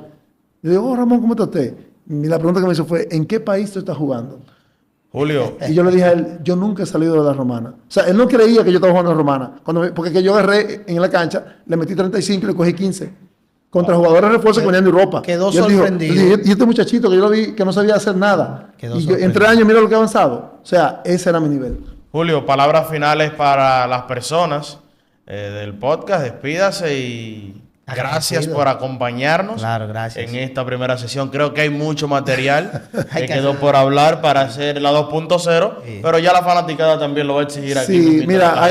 Speaker 2: Yo digo, oh, Ramón, ¿cómo está usted? Y la pregunta que me hizo fue, ¿en qué país tú estás jugando?
Speaker 1: Julio.
Speaker 2: Y yo le dije a él, yo nunca he salido de la Romana. O sea, él no creía que yo estaba jugando en la Romana. Porque que yo agarré en la cancha, le metí 35 y le cogí 15. Contra jugadores de refuerzo que venían de Europa.
Speaker 3: Quedó
Speaker 2: y él
Speaker 3: sorprendido.
Speaker 2: Dijo, y este muchachito que yo lo vi que no sabía hacer nada. Y yo, en 3 años mira lo que ha avanzado. O sea, ese era mi nivel.
Speaker 1: Julio, palabras finales para las personas del podcast. Despídase y gracias por acompañarnos en esta primera sesión. Creo que hay mucho material que quedó por hablar para hacer la 2.0, pero ya la fanaticada también lo va a exigir aquí.
Speaker 2: Sí, mira,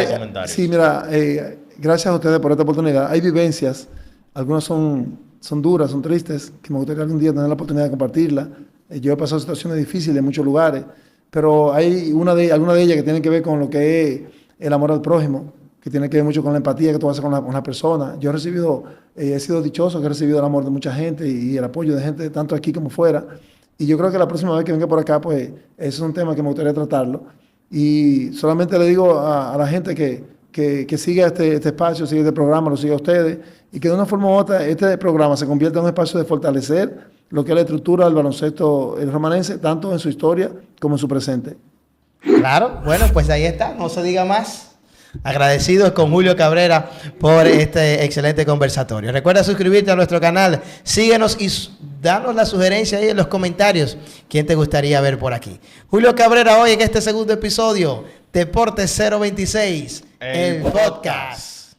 Speaker 2: gracias a ustedes por esta oportunidad. Hay vivencias, algunas son duras, son tristes, que me gustaría algún día tener la oportunidad de compartirla. Yo he pasado situaciones difíciles en muchos lugares, pero hay algunas de ellas que tienen que ver con lo que es el amor al prójimo, que tiene que ver mucho con la empatía que tú haces con la persona. Yo he sido dichoso que he recibido el amor de mucha gente y el apoyo de gente tanto aquí como fuera. Y yo creo que la próxima vez que venga por acá, pues ese es un tema que me gustaría tratarlo. Y solamente le digo a la gente que siga este espacio, siga este programa, lo siga a ustedes, y que de una forma u otra este programa se convierta en un espacio de fortalecer lo que es la estructura del baloncesto romanense, tanto en su historia como en su presente.
Speaker 3: Claro, bueno, pues ahí está, no se diga más. Agradecidos con Julio Cabrera por este excelente conversatorio. Recuerda suscribirte a nuestro canal, síguenos y danos la sugerencia ahí en los comentarios. ¿Quién te gustaría ver por aquí? Julio Cabrera hoy en este segundo episodio, Deportes 026, el podcast.